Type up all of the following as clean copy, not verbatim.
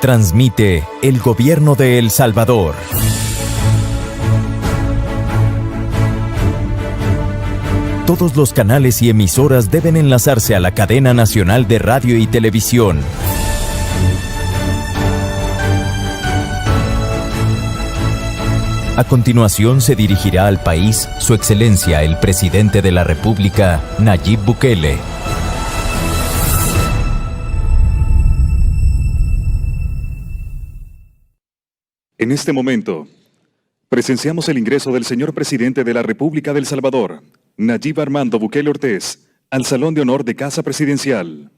Transmite el Gobierno de El Salvador. Todos los canales y emisoras deben enlazarse a la cadena nacional de radio y televisión. A continuación se dirigirá al país Su Excelencia el Presidente de la República, Nayib Bukele. En este momento, presenciamos el ingreso del señor Presidente de la República de El Salvador, Nayib Armando Bukele Ortiz, al Salón de Honor de Casa Presidencial.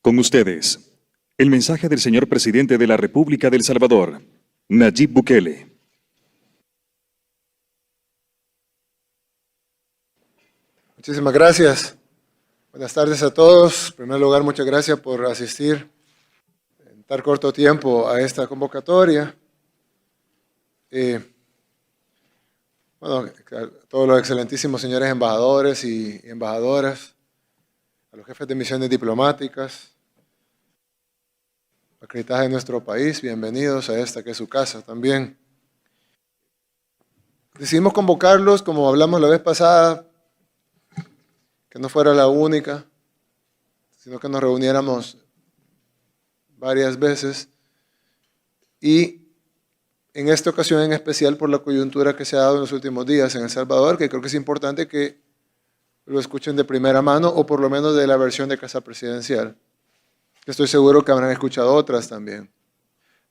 Con ustedes, el mensaje del señor Presidente de la República de El Salvador, Nayib Bukele. Muchísimas gracias. Buenas tardes a todos. En primer lugar, muchas gracias por asistir en tan corto tiempo a esta convocatoria. A todos los excelentísimos señores embajadores y embajadoras, a los jefes de misiones diplomáticas, acreditadas en nuestro país, bienvenidos a esta que es su casa también. Decidimos convocarlos, como hablamos la vez pasada, que no fuera la única, sino que nos reuniéramos varias veces, y en esta ocasión en especial por la coyuntura que se ha dado en los últimos días en El Salvador, que creo que es importante que lo escuchen de primera mano, o por lo menos de la versión de Casa Presidencial. Estoy seguro que habrán escuchado otras también.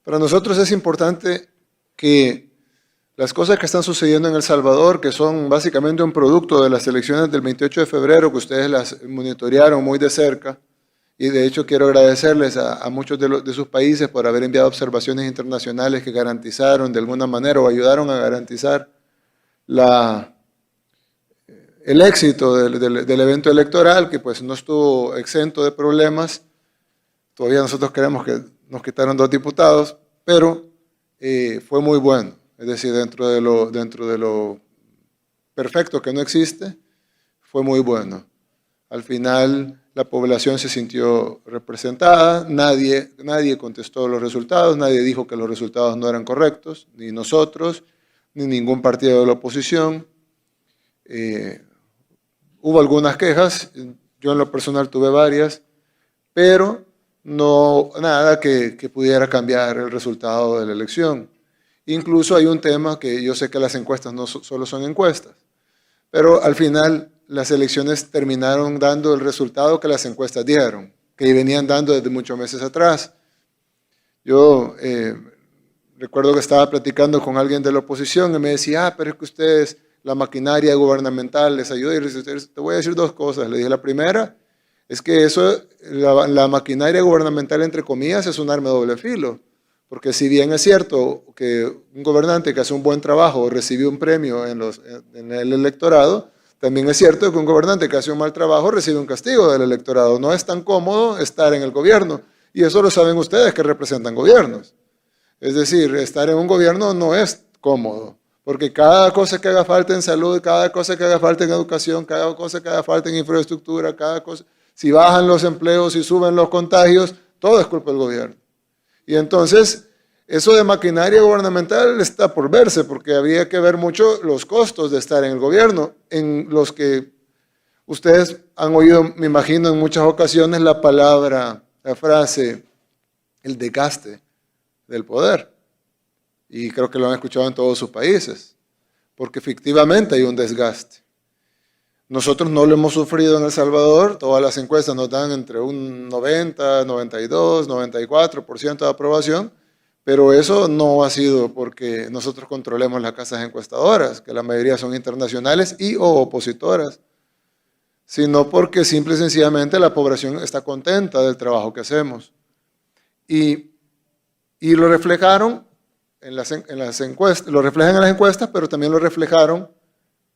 Para nosotros es importante que las cosas que están sucediendo en El Salvador, que son básicamente un producto de las elecciones del 28 de febrero, que ustedes las monitorearon muy de cerca, y de hecho quiero agradecerles a muchos de sus países por haber enviado observaciones internacionales que garantizaron de alguna manera o ayudaron a garantizar el éxito del evento electoral, que pues no estuvo exento de problemas. Todavía nosotros creemos que nos quitaron 2 diputados, pero fue muy bueno. Es decir, dentro de lo perfecto que no existe, fue muy bueno. Al final la población se sintió representada, nadie contestó los resultados, nadie dijo que los resultados no eran correctos, ni nosotros, ni ningún partido de la oposición. Hubo algunas quejas, yo en lo personal tuve varias, pero no nada que pudiera cambiar el resultado de la elección. Incluso hay un tema que yo sé que las encuestas no solo son encuestas, pero al final las elecciones terminaron dando el resultado que las encuestas dieron, que venían dando desde muchos meses atrás. Yo recuerdo que estaba platicando con alguien de la oposición y me decía, pero es que ustedes, la maquinaria gubernamental les ayuda. Y te voy a decir 2 cosas. Le dije, la primera es que la maquinaria gubernamental, entre comillas, es un arma de doble filo. Porque si bien es cierto que un gobernante que hace un buen trabajo recibe un premio en el electorado, también es cierto que un gobernante que hace un mal trabajo recibe un castigo del electorado. No es tan cómodo estar en el gobierno, y eso lo saben ustedes que representan gobiernos. Es decir, estar en un gobierno no es cómodo, porque cada cosa que haga falta en salud, cada cosa que haga falta en educación, cada cosa que haga falta en infraestructura, cada cosa, si bajan los empleos, si suben los contagios, todo es culpa del gobierno. Y entonces, eso de maquinaria gubernamental está por verse, porque había que ver mucho los costos de estar en el gobierno, en los que ustedes han oído, me imagino, en muchas ocasiones la frase, el desgaste del poder. Y creo que lo han escuchado en todos sus países, porque efectivamente hay un desgaste. Nosotros no lo hemos sufrido en El Salvador, todas las encuestas nos dan entre un 90, 92, 94% de aprobación, pero eso no ha sido porque nosotros controlemos las casas encuestadoras, que la mayoría son internacionales y o opositoras, sino porque simple y sencillamente la población está contenta del trabajo que hacemos. Y lo reflejaron en las encuestas, lo reflejan en las encuestas, pero también lo reflejaron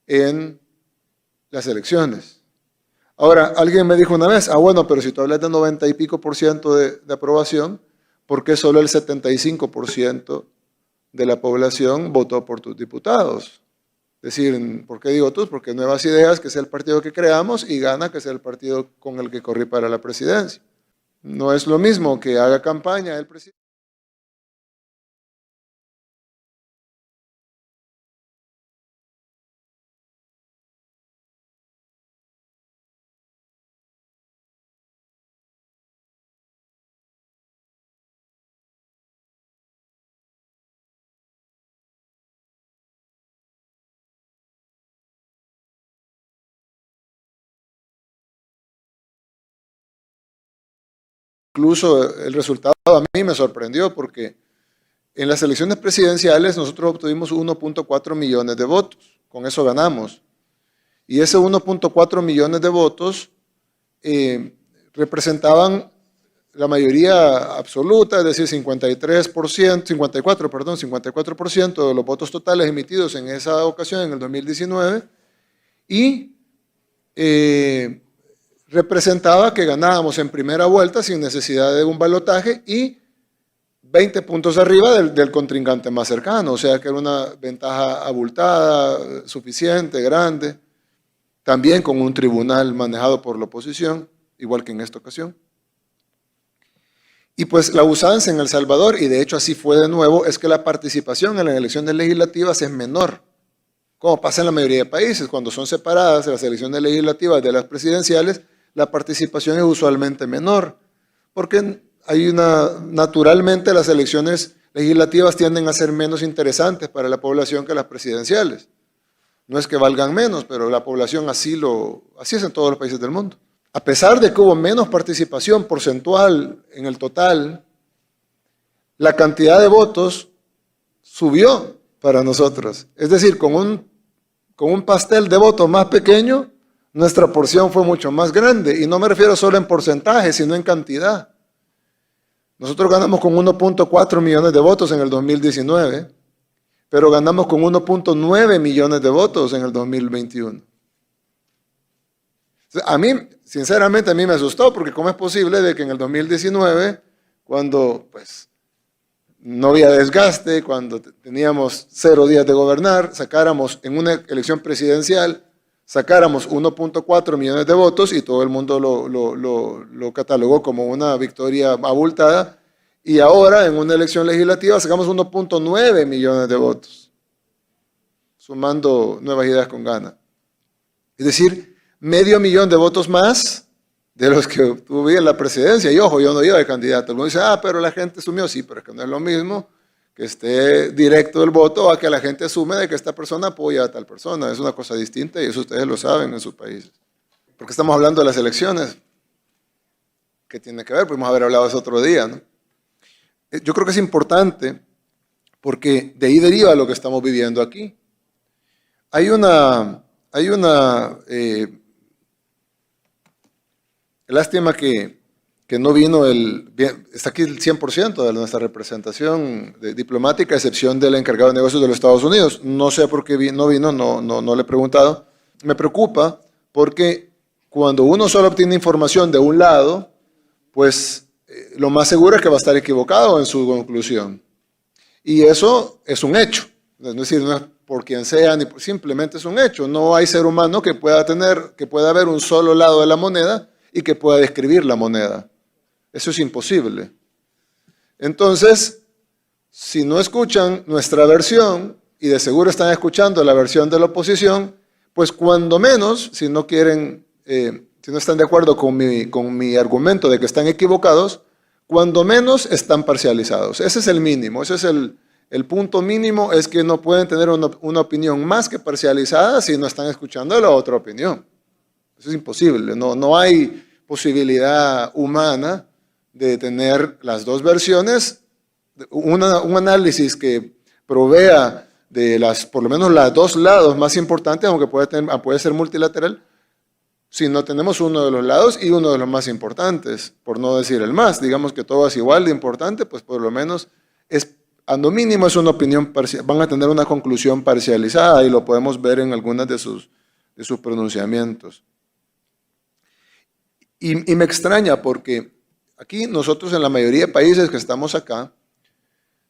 en las elecciones. Ahora, alguien me dijo una vez, bueno, pero si tú hablas de 90 y pico por ciento de aprobación, ¿por qué solo el 75% de la población votó por tus diputados? Es decir, ¿por qué digo tú? Porque Nuevas Ideas, que es el partido que creamos, y Gana, que es el partido con el que corrí para la presidencia. No es lo mismo que haga campaña el presidente. Incluso el resultado a mí me sorprendió porque en las elecciones presidenciales nosotros obtuvimos 1.4 millones de votos, con eso ganamos. Y ese 1.4 millones de votos representaban la mayoría absoluta, es decir, 54% de los votos totales emitidos en esa ocasión, en el 2019, y representaba que ganábamos en primera vuelta sin necesidad de un balotaje y 20 puntos arriba del contrincante más cercano, o sea que era una ventaja abultada, suficiente, grande, también con un tribunal manejado por la oposición, igual que en esta ocasión. Y pues la usanza en El Salvador, y de hecho así fue de nuevo, es que la participación en las elecciones legislativas es menor, como pasa en la mayoría de países, cuando son separadas las elecciones legislativas de las presidenciales, la participación es usualmente menor, porque naturalmente las elecciones legislativas tienden a ser menos interesantes para la población que las presidenciales. No es que valgan menos, pero la población así es en todos los países del mundo. A pesar de que hubo menos participación porcentual en el total, la cantidad de votos subió para nosotros. Es decir, con un pastel de votos más pequeño, nuestra porción fue mucho más grande, y no me refiero solo en porcentaje, sino en cantidad. Nosotros ganamos con 1.4 millones de votos en el 2019, pero ganamos con 1.9 millones de votos en el 2021. A mí, sinceramente, a mí me asustó, porque ¿cómo es posible de que en el 2019, cuando pues no había desgaste, cuando teníamos 0 días de gobernar, sacáramos en una elección presidencial, sacáramos 1.4 millones de votos y todo el mundo lo catalogó como una victoria abultada, y ahora en una elección legislativa sacamos 1.9 millones de votos, sumando Nuevas Ideas con Gana. Es decir, medio millón de votos más de los que obtuve en la presidencia. Y ojo, yo no iba de candidato. Uno dice, pero la gente asumió. Sí, pero es que no es lo mismo que esté directo el voto a que la gente asume de que esta persona apoya a tal persona. Es una cosa distinta y eso ustedes lo saben en sus países. Porque estamos hablando de las elecciones. ¿Qué tiene que ver? Podemos haber hablado eso otro día, ¿no? Yo creo que es importante porque de ahí deriva lo que estamos viviendo aquí. Hay una lástima que no vino está aquí el 100% de nuestra representación diplomática, a excepción del encargado de negocios de los Estados Unidos. No sé por qué no vino, no le he preguntado. Me preocupa porque cuando uno solo obtiene información de un lado, pues lo más seguro es que va a estar equivocado en su conclusión. Y eso es un hecho. Es decir, no es por quien sea, simplemente es un hecho. No hay ser humano que pueda ver un solo lado de la moneda y que pueda describir la moneda. Eso es imposible. Entonces, si no escuchan nuestra versión, y de seguro están escuchando la versión de la oposición, pues cuando menos, si no están de acuerdo con mi argumento de que están equivocados, cuando menos están parcializados. Ese es el mínimo, ese es el punto mínimo, es que no pueden tener una opinión más que parcializada si no están escuchando la otra opinión. Eso es imposible, no hay posibilidad humana de tener las dos versiones, un análisis que provea de por lo menos los dos lados más importantes, aunque puede ser multilateral, si no tenemos uno de los lados y uno de los más importantes, por no decir el más, digamos que todo es igual de importante, pues por lo menos a lo mínimo es una opinión parcial, van a tener una conclusión parcializada y lo podemos ver en algunas de sus pronunciamientos. Y me extraña porque aquí nosotros en la mayoría de países que estamos acá,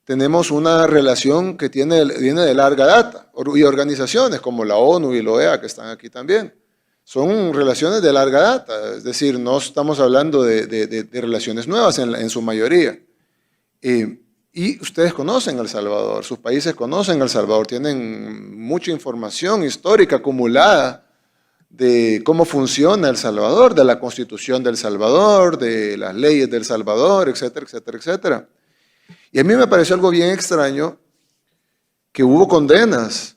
tenemos una relación que viene de larga data, y organizaciones como la ONU y la OEA que están aquí también. Son relaciones de larga data, es decir, no estamos hablando de relaciones nuevas en su mayoría. Y ustedes conocen El Salvador, sus países conocen El Salvador, tienen mucha información histórica acumulada de cómo funciona El Salvador, de la Constitución del Salvador, de las leyes del Salvador, etcétera, etcétera, etcétera. Y a mí me pareció algo bien extraño que hubo condenas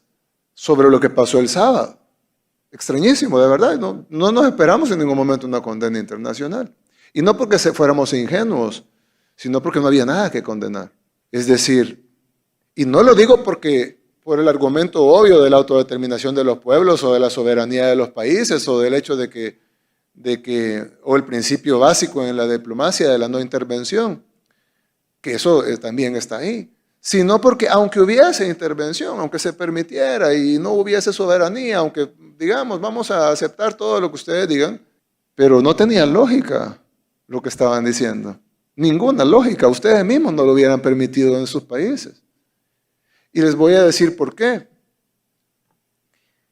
sobre lo que pasó el sábado. Extrañísimo, de verdad. No nos esperamos en ningún momento una condena internacional. Y no porque fuéramos ingenuos, sino porque no había nada que condenar. Es decir, y no lo digo por el argumento obvio de la autodeterminación de los pueblos o de la soberanía de los países o del hecho o el principio básico en la diplomacia de la no intervención, que eso también está ahí, sino porque aunque hubiese intervención, aunque se permitiera y no hubiese soberanía, aunque digamos vamos a aceptar todo lo que ustedes digan, pero no tenía lógica lo que estaban diciendo, ninguna lógica, ustedes mismos no lo hubieran permitido en sus países. Y les voy a decir por qué.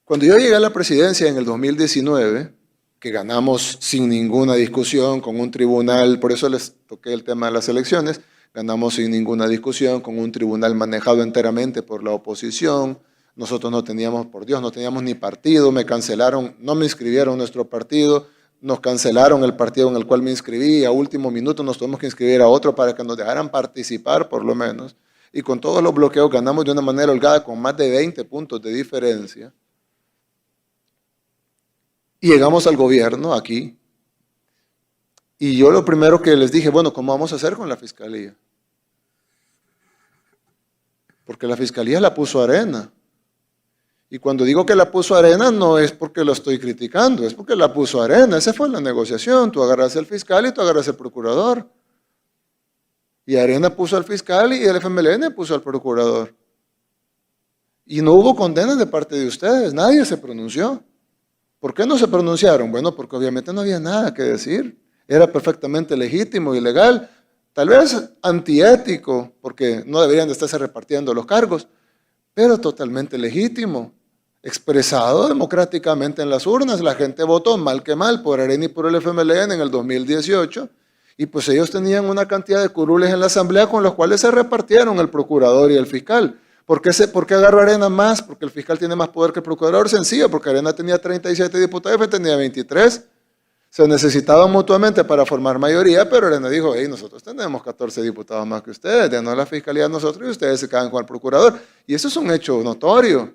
Cuando yo llegué a la presidencia en el 2019, que ganamos sin ninguna discusión con un tribunal, por eso les toqué el tema de las elecciones, ganamos sin ninguna discusión con un tribunal manejado enteramente por la oposición. Nosotros no teníamos, por Dios, no teníamos ni partido, me cancelaron, no me inscribieron en nuestro partido, nos cancelaron el partido en el cual me inscribí, a último minuto nos tuvimos que inscribir a otro para que nos dejaran participar por lo menos. Y con todos los bloqueos ganamos de una manera holgada con más de 20 puntos de diferencia. Y llegamos al gobierno aquí. Y yo lo primero que les dije, bueno, ¿cómo vamos a hacer con la fiscalía? Porque la fiscalía la puso Arena. Y cuando digo que la puso Arena no es porque lo estoy criticando, es porque la puso Arena. Esa fue la negociación. Tú agarras al fiscal y tú agarras al procurador. Y Arena puso al fiscal y el FMLN puso al procurador. Y no hubo condenas de parte de ustedes, nadie se pronunció. ¿Por qué no se pronunciaron? Bueno, porque obviamente no había nada que decir. Era perfectamente legítimo y legal, tal vez antiético, porque no deberían de estarse repartiendo los cargos, pero totalmente legítimo, expresado democráticamente en las urnas. La gente votó mal que mal por Arena y por el FMLN en el 2018, y pues ellos tenían una cantidad de curules en la asamblea con los cuales se repartieron el procurador y el fiscal. ¿Por qué agarró Arena más? Porque el fiscal tiene más poder que el procurador. Sencillo, porque Arena tenía 37 diputados y tenía 23. Se necesitaban mutuamente para formar mayoría, pero Arena dijo, hey, nosotros tenemos 14 diputados más que ustedes, denos la fiscalía a nosotros y ustedes se quedan con el procurador. Y eso es un hecho notorio.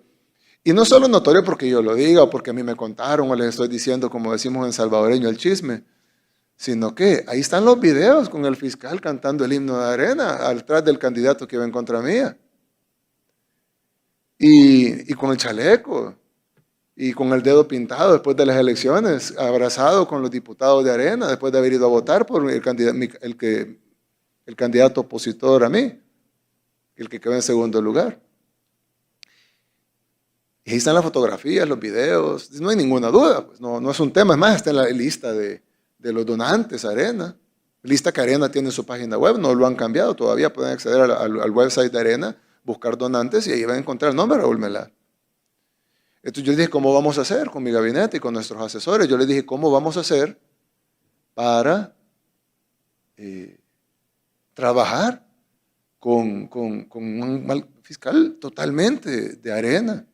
Y no solo notorio porque yo lo diga o porque a mí me contaron o les estoy diciendo, como decimos en salvadoreño, el chisme, sino que ahí están los videos con el fiscal cantando el himno de Arena atrás del candidato que iba en contra mía. Y con el chaleco, y con el dedo pintado después de las elecciones, abrazado con los diputados de Arena, después de haber ido a votar por el candidato opositor a mí, el que quedó en segundo lugar. Y ahí están las fotografías, los videos, no hay ninguna duda, pues no es un tema, es más, está en la lista de los donantes a Arena, lista que Arena tiene en su página web, no lo han cambiado, todavía pueden acceder al website de Arena, buscar donantes y ahí van a encontrar el nombre de Raúl Melar. Entonces yo les dije, ¿cómo vamos a hacer con mi gabinete y con nuestros asesores? Yo les dije, ¿cómo vamos a hacer para trabajar con un fiscal totalmente de Arena?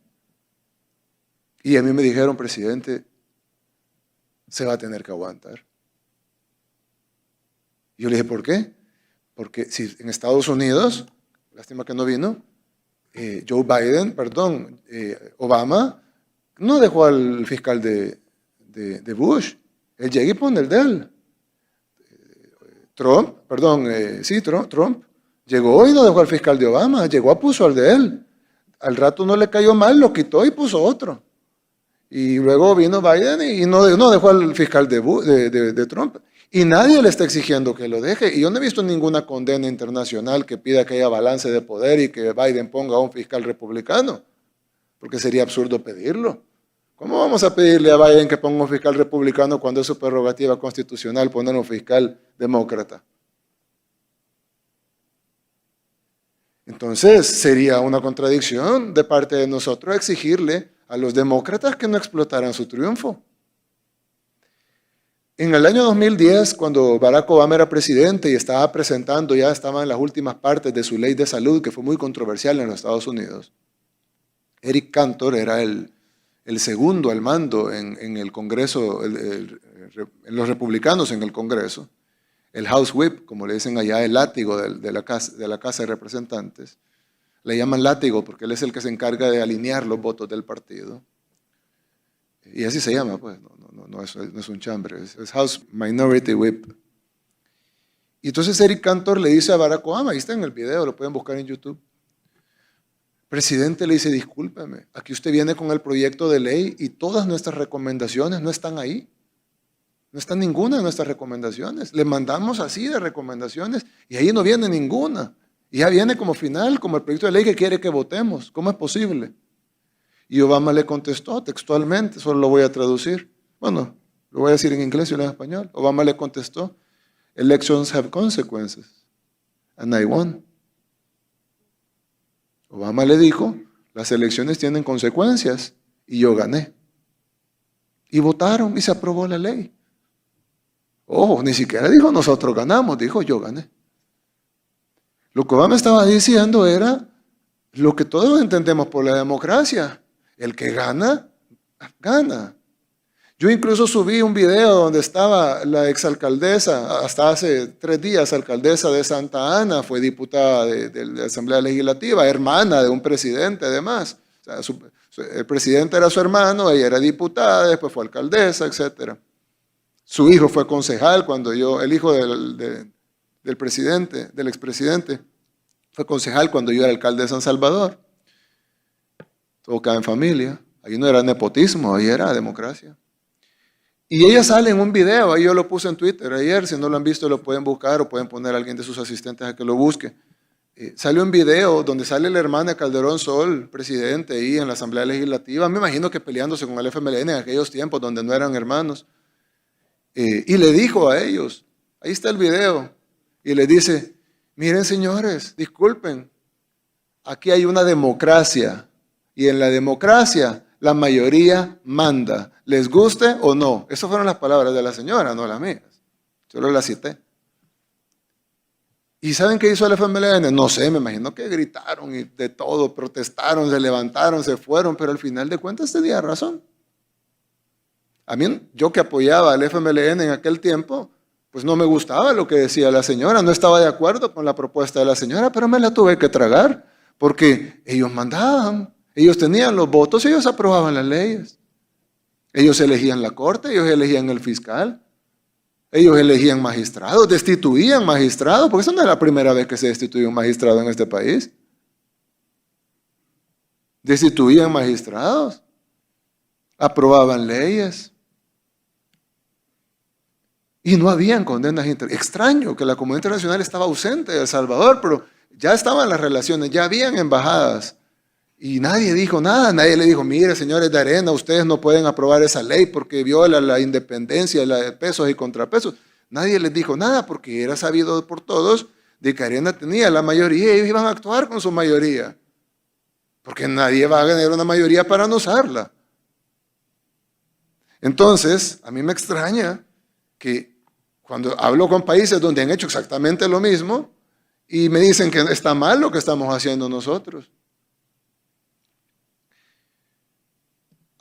Y a mí me dijeron, presidente, se va a tener que aguantar. Y yo le dije, ¿por qué? Porque si en Estados Unidos, lástima que no vino, Obama no dejó al fiscal de Bush. Él llega y pone el de él. Trump llegó y no dejó al fiscal de Obama, llegó, puso al de él. Al rato no le cayó mal, lo quitó y puso otro. Y luego vino Biden y no dejó al fiscal de Trump. Y nadie le está exigiendo que lo deje. Y yo no he visto ninguna condena internacional que pida que haya balance de poder y que Biden ponga a un fiscal republicano, porque sería absurdo pedirlo. ¿Cómo vamos a pedirle a Biden que ponga un fiscal republicano cuando es su prerrogativa constitucional poner un fiscal demócrata? Entonces sería una contradicción de parte de nosotros exigirle a los demócratas que no explotaran su triunfo. En el año 2010, cuando Barack Obama era presidente y estaba presentando, ya estaba en las últimas partes de su ley de salud, que fue muy controversial en los Estados Unidos, Eric Cantor era el segundo al mando en el Congreso, en los republicanos en el Congreso, el House Whip, como le dicen allá, el látigo de la Casa de Representantes. Le llaman látigo porque él es el que se encarga de alinear los votos del partido. Y así se llama, pues, no es un chambre, es House Minority Whip. Y entonces Eric Cantor le dice a Barack Obama, ahí está en el video, lo pueden buscar en YouTube. Presidente, le dice, discúlpeme, aquí usted viene con el proyecto de ley y todas nuestras recomendaciones no están ahí. No está ninguna de nuestras recomendaciones. Le mandamos así de recomendaciones y ahí no viene ninguna. Y ya viene como final, como el proyecto de ley que quiere que votemos. ¿Cómo es posible? Y Obama le contestó textualmente, solo lo voy a traducir. Bueno, lo voy a decir en inglés y en español. Obama le contestó, elections have consequences, and I won. Obama le dijo, las elecciones tienen consecuencias y yo gané. Y votaron y se aprobó la ley. Ojo, ni siquiera dijo nosotros ganamos, dijo yo gané. Lo que Obama estaba diciendo era lo que todos entendemos por la democracia. El que gana, gana. Yo incluso subí un video donde estaba la exalcaldesa, hasta hace 3 días, alcaldesa de Santa Ana, fue diputada de la Asamblea Legislativa, hermana de un presidente además. O sea, el presidente era su hermano, ella era diputada, después fue alcaldesa, etc. Su hijo fue concejal el hijo del presidente, del expresidente, fue concejal cuando yo era alcalde de San Salvador. Todo cae en familia. Ahí no era nepotismo, ahí era democracia. Y ella sale en un video, ahí yo lo puse en Twitter ayer, si no lo han visto lo pueden buscar o pueden poner a alguien de sus asistentes a que lo busque. Sale un video donde sale la hermana de Calderón Sol, presidente ahí en la Asamblea Legislativa, me imagino que peleándose con el FMLN en aquellos tiempos donde no eran hermanos. Y le dijo a ellos, ahí está el video, y les dice, miren señores, disculpen, aquí hay una democracia, y en la democracia la mayoría manda, les guste o no. Esas fueron las palabras de la señora, no las mías. Solo las cité. ¿Y saben qué hizo el FMLN? No sé, me imagino que gritaron y de todo, protestaron, se levantaron, se fueron, pero al final de cuentas tenía razón. A mí, yo que apoyaba al FMLN en aquel tiempo, pues no me gustaba lo que decía la señora, no estaba de acuerdo con la propuesta de la señora, pero me la tuve que tragar, porque ellos mandaban. Ellos tenían los votos, ellos aprobaban las leyes. Ellos elegían la corte, ellos elegían el fiscal, ellos elegían magistrados, destituían magistrados, porque esa no es la primera vez que se destituye un magistrado en este país. Destituían magistrados, aprobaban leyes. Y no habían condenas internacionales. Extraño que la comunidad internacional estaba ausente de El Salvador, pero ya estaban las relaciones, ya habían embajadas. Y nadie dijo nada, nadie le dijo, mire señores de Arena, ustedes no pueden aprobar esa ley porque viola la independencia de pesos y contrapesos. Nadie les dijo nada porque era sabido por todos de que Arena tenía la mayoría y ellos iban a actuar con su mayoría. Porque nadie va a ganar una mayoría para no usarla. Entonces, a mí me extraña que cuando hablo con países donde han hecho exactamente lo mismo y me dicen que está mal lo que estamos haciendo nosotros.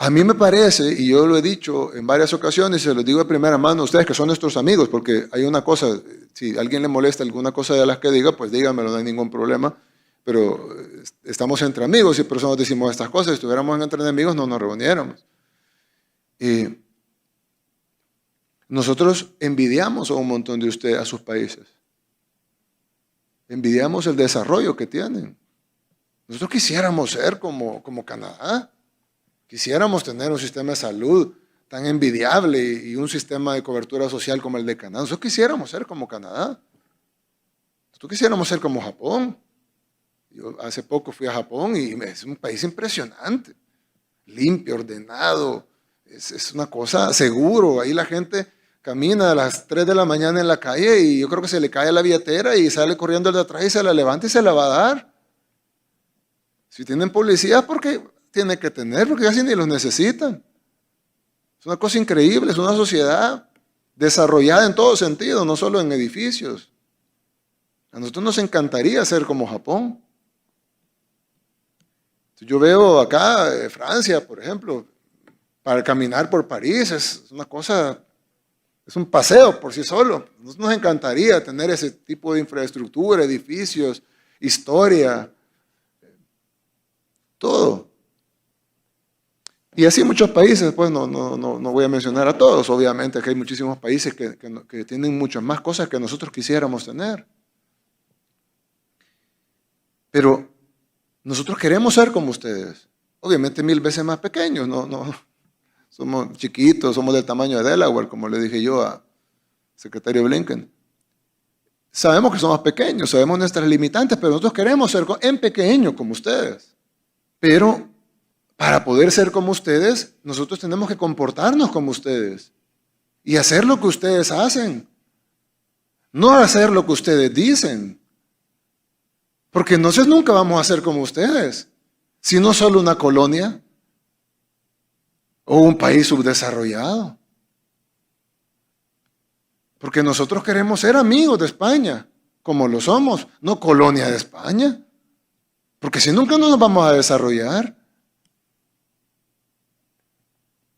A mí me parece, y yo lo he dicho en varias ocasiones, y se lo digo de primera mano a ustedes que son nuestros amigos, porque hay una cosa, si a alguien le molesta alguna cosa de las que diga, pues dígamelo, no hay ningún problema, pero estamos entre amigos y por eso nos decimos estas cosas. Si estuviéramos entre enemigos no nos reuniéramos. Y nosotros envidiamos a un montón de ustedes, a sus países. Envidiamos el desarrollo que tienen. Nosotros quisiéramos ser como Canadá. Quisiéramos tener un sistema de salud tan envidiable y un sistema de cobertura social como el de Canadá. Nosotros quisiéramos ser como Canadá. Nosotros quisiéramos ser como Japón. Yo hace poco fui a Japón y es un país impresionante. Limpio, ordenado. Es una cosa seguro. Ahí la gente camina a las 3 de la mañana en la calle y yo creo que se le cae la billetera y sale corriendo el de atrás y se la levanta y se la va a dar. Si tienen policía, porque tiene que tener, porque casi ni los necesitan. Es una cosa increíble, es una sociedad desarrollada en todo sentido, no solo en edificios. A nosotros nos encantaría ser como Japón. Yo veo acá, Francia, por ejemplo, para caminar por París, es una cosa, es un paseo por sí solo. Nos encantaría tener ese tipo de infraestructura, edificios, historia, todo. Y así muchos países, pues no voy a mencionar a todos, obviamente que hay muchísimos países que tienen muchas más cosas que nosotros quisiéramos tener. Pero nosotros queremos ser como ustedes, obviamente 1000 veces más pequeños, somos chiquitos, somos del tamaño de Delaware, como le dije yo al secretario Blinken. Sabemos que somos pequeños, sabemos nuestras limitantes, pero nosotros queremos ser en pequeño como ustedes. Pero para poder ser como ustedes, nosotros tenemos que comportarnos como ustedes y hacer lo que ustedes hacen, no hacer lo que ustedes dicen. Porque entonces nunca vamos a ser como ustedes, sino solo una colonia o un país subdesarrollado. Porque nosotros queremos ser amigos de España, como lo somos, no colonia de España. Porque si nunca nos vamos a desarrollar.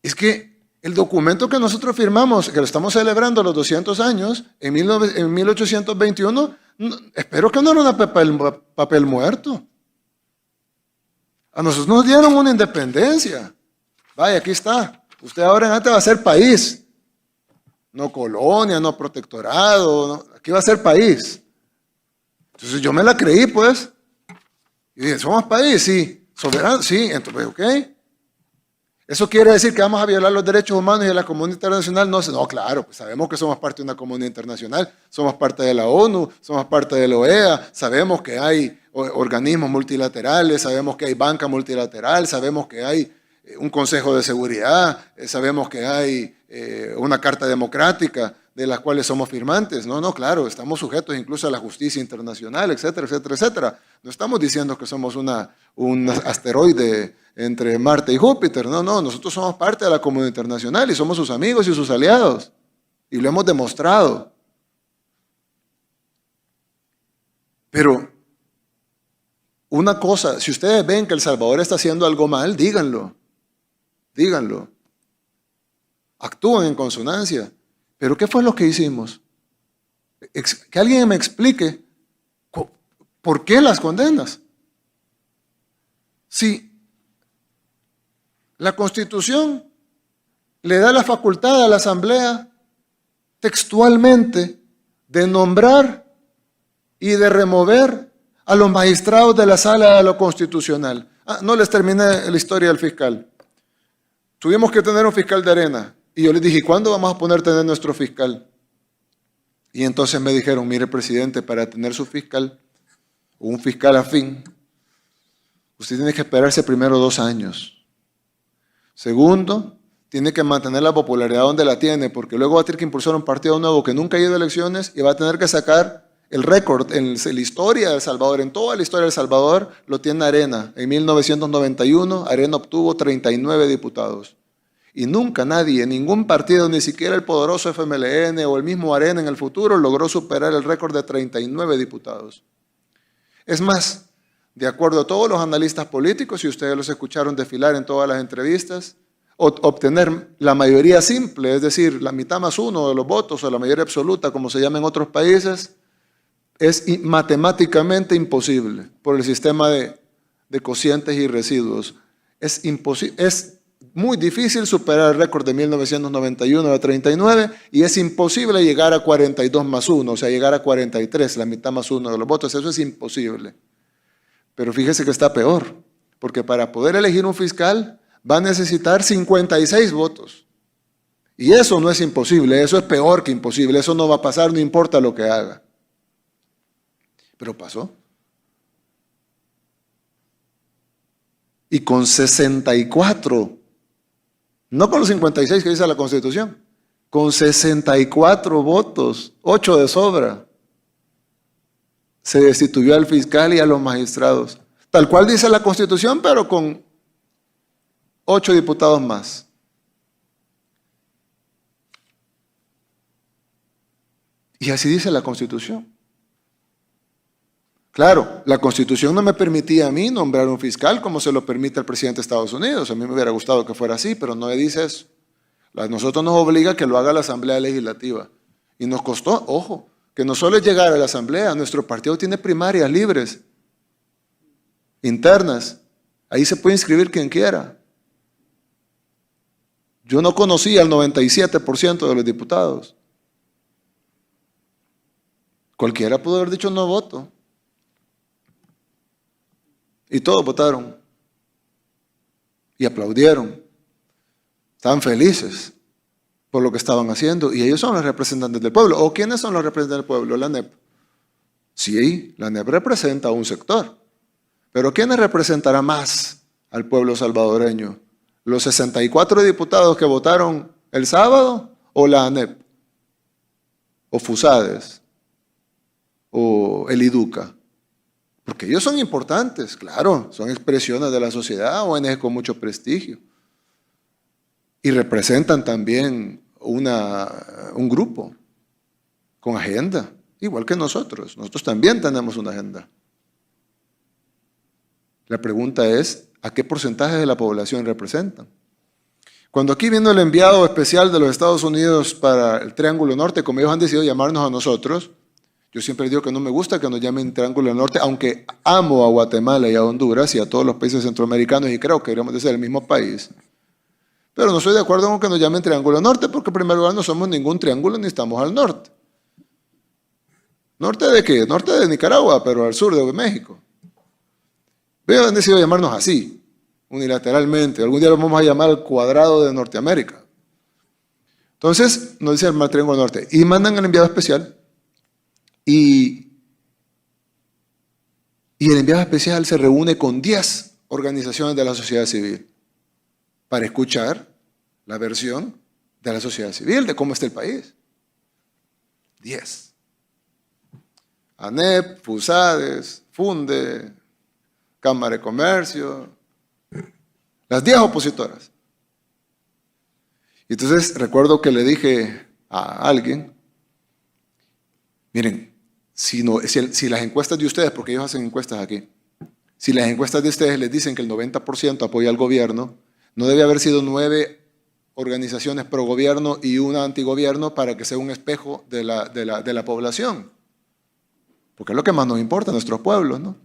Es que el documento que nosotros firmamos, que lo estamos celebrando los 200 años, en 1821, espero que no era un papel muerto. A nosotros nos dieron una independencia. Vaya, aquí está. Usted ahora en adelante va a ser país. No colonia, no protectorado. No. Aquí va a ser país. Entonces yo me la creí, pues. Y dije, ¿somos país? Sí. ¿Soberano? Sí. Entonces, ok. ¿Eso quiere decir que vamos a violar los derechos humanos y de la comunidad internacional? No, claro, pues sabemos que somos parte de una comunidad internacional, somos parte de la ONU, somos parte de la OEA, sabemos que hay organismos multilaterales, sabemos que hay banca multilateral, sabemos que hay un Consejo de Seguridad, sabemos que hay una Carta Democrática de las cuales somos firmantes. No, claro, estamos sujetos incluso a la justicia internacional, etcétera, etcétera, etcétera. No estamos diciendo que somos un asteroide entre Marte y Júpiter. No, nosotros somos parte de la comunidad internacional y somos sus amigos y sus aliados. Y lo hemos demostrado. Pero una cosa, si ustedes ven que El Salvador está haciendo algo mal, díganlo. Díganlo. Actúen en consonancia. ¿Pero qué fue lo que hicimos? Que alguien me explique por qué las condenas. Si la Constitución le da la facultad a la Asamblea textualmente de nombrar y de remover a los magistrados de la Sala de lo Constitucional. No les terminé la historia del fiscal. Tuvimos que tener un fiscal de arena. Y yo les dije, ¿cuándo vamos a tener nuestro fiscal? Y entonces me dijeron, mire, presidente, para tener su fiscal, o un fiscal afín, usted tiene que esperarse primero 2 años. Segundo, tiene que mantener la popularidad donde la tiene, porque luego va a tener que impulsar un partido nuevo que nunca ha ido a elecciones y va a tener que sacar el récord en la historia de El Salvador, en toda la historia de El Salvador, lo tiene Arena. En 1991, Arena obtuvo 39 diputados. Y nunca nadie, ningún partido, ni siquiera el poderoso FMLN o el mismo Arena en el futuro, logró superar el récord de 39 diputados. Es más, de acuerdo a todos los analistas políticos, y ustedes los escucharon desfilar en todas las entrevistas, obtener la mayoría simple, es decir, la mitad más uno de los votos o la mayoría absoluta, como se llama en otros países, es matemáticamente imposible por el sistema de cocientes y residuos. Es muy difícil superar el récord de 1991 de 39 y es imposible llegar a 42 más 1, o sea, llegar a 43, la mitad más uno de los votos. Eso es imposible. Pero fíjese que está peor, porque para poder elegir un fiscal va a necesitar 56 votos. Y eso no es imposible, eso es peor que imposible, eso no va a pasar, no importa lo que haga. Pero pasó. Y con 64, no con los 56 que dice la Constitución, con 64 votos, 8 de sobra, se destituyó al fiscal y a los magistrados. Tal cual dice la Constitución, pero con 8 diputados más. Y así dice la Constitución. Claro, la Constitución no me permitía a mí nombrar un fiscal como se lo permite al presidente de Estados Unidos. A mí me hubiera gustado que fuera así, pero no me dice eso. A nosotros nos obliga que lo haga la Asamblea Legislativa. Y nos costó, ojo, que no solo es llegar a la Asamblea, nuestro partido tiene primarias libres, internas. Ahí se puede inscribir quien quiera. Yo no conocía al 97% de los diputados. Cualquiera pudo haber dicho no voto. Y todos votaron. Y aplaudieron. Estaban felices por lo que estaban haciendo. Y ellos son los representantes del pueblo. ¿O quiénes son los representantes del pueblo? La ANEP. Sí, la ANEP representa a un sector. Pero ¿quiénes representará más al pueblo salvadoreño? ¿Los 64 diputados que votaron el sábado o la ANEP? ¿O FUSADES? ¿O el IDUCA? Porque ellos son importantes, claro, son expresiones de la sociedad, ONG con mucho prestigio. Y representan también un grupo con agenda, igual que nosotros. Nosotros también tenemos una agenda. La pregunta es, ¿a qué porcentaje de la población representan? Cuando aquí vino el enviado especial de los Estados Unidos para el Triángulo Norte, como ellos han decidido llamarnos a nosotros, yo siempre digo que no me gusta que nos llamen Triángulo Norte, aunque amo a Guatemala y a Honduras y a todos los países centroamericanos y creo que deberíamos de ser el mismo país. Pero no estoy de acuerdo con que nos llamen Triángulo Norte porque en primer lugar no somos ningún triángulo ni estamos al norte. ¿Norte de qué? Norte de Nicaragua, pero al sur de México. Ellos han decidido llamarnos así, unilateralmente. Algún día lo vamos a llamar el cuadrado de Norteamérica. Entonces nos dice el Triángulo Norte y mandan al enviado especial. Y el enviado especial se reúne con 10 organizaciones de la sociedad civil para escuchar la versión de la sociedad civil, de cómo está el país. 10. ANEP, FUSADES, FUNDE, Cámara de Comercio, las 10 opositoras. Y entonces recuerdo que le dije a alguien, miren, si las encuestas de ustedes, porque ellos hacen encuestas aquí, si las encuestas de ustedes les dicen que el 90% apoya al gobierno, no debe haber sido 9 organizaciones pro gobierno y una antigobierno para que sea un espejo de la población. Porque es lo que más nos importa a nuestros pueblos, ¿no?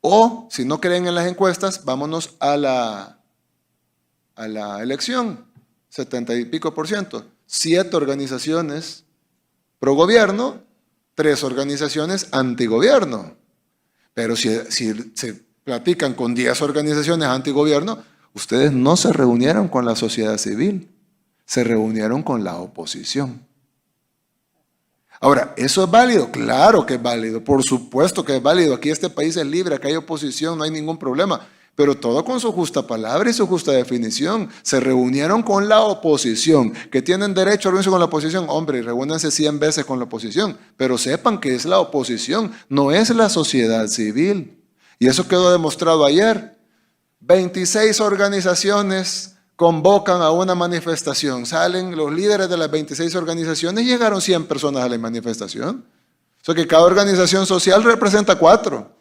O, si no creen en las encuestas, vámonos a la elección, 70 y pico %. 7 organizaciones pro gobierno, 3 organizaciones antigobierno. Pero si se platican con 10 organizaciones antigobierno, ustedes no se reunieron con la sociedad civil, se reunieron con la oposición. Ahora, ¿eso es válido? Claro que es válido, por supuesto que es válido. Aquí este país es libre, acá hay oposición, no hay ningún problema. Pero todo con su justa palabra y su justa definición. Se reunieron con la oposición, que tienen derecho a reunirse con la oposición. Hombre, reúnanse 100 veces con la oposición, pero sepan que es la oposición, no es la sociedad civil. Y eso quedó demostrado ayer. 26 organizaciones convocan a una manifestación. Salen los líderes de las 26 organizaciones y llegaron 100 personas a la manifestación. O sea que cada organización social representa 4.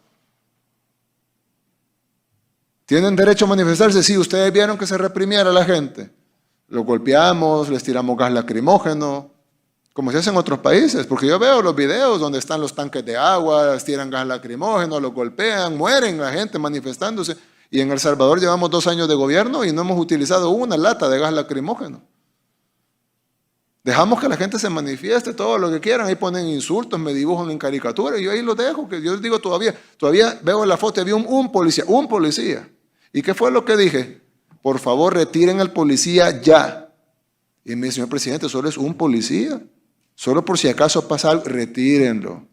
¿Tienen derecho a manifestarse? Sí, ustedes vieron que se reprimiera a la gente. Los golpeamos, les tiramos gas lacrimógeno, como se hace en otros países, porque yo veo los videos donde están los tanques de agua, les tiran gas lacrimógeno, los golpean, mueren la gente manifestándose. Y en El Salvador llevamos 2 años de gobierno y no hemos utilizado una lata de gas lacrimógeno. Dejamos que la gente se manifieste todo lo que quieran, ahí ponen insultos, me dibujan en caricatura, y yo ahí los dejo, que yo les digo todavía veo en la foto, había un policía. ¿Y qué fue lo que dije? Por favor, retiren al policía ya. Y me dice, señor presidente, solo es un policía. Solo por si acaso pasa algo, retírenlo.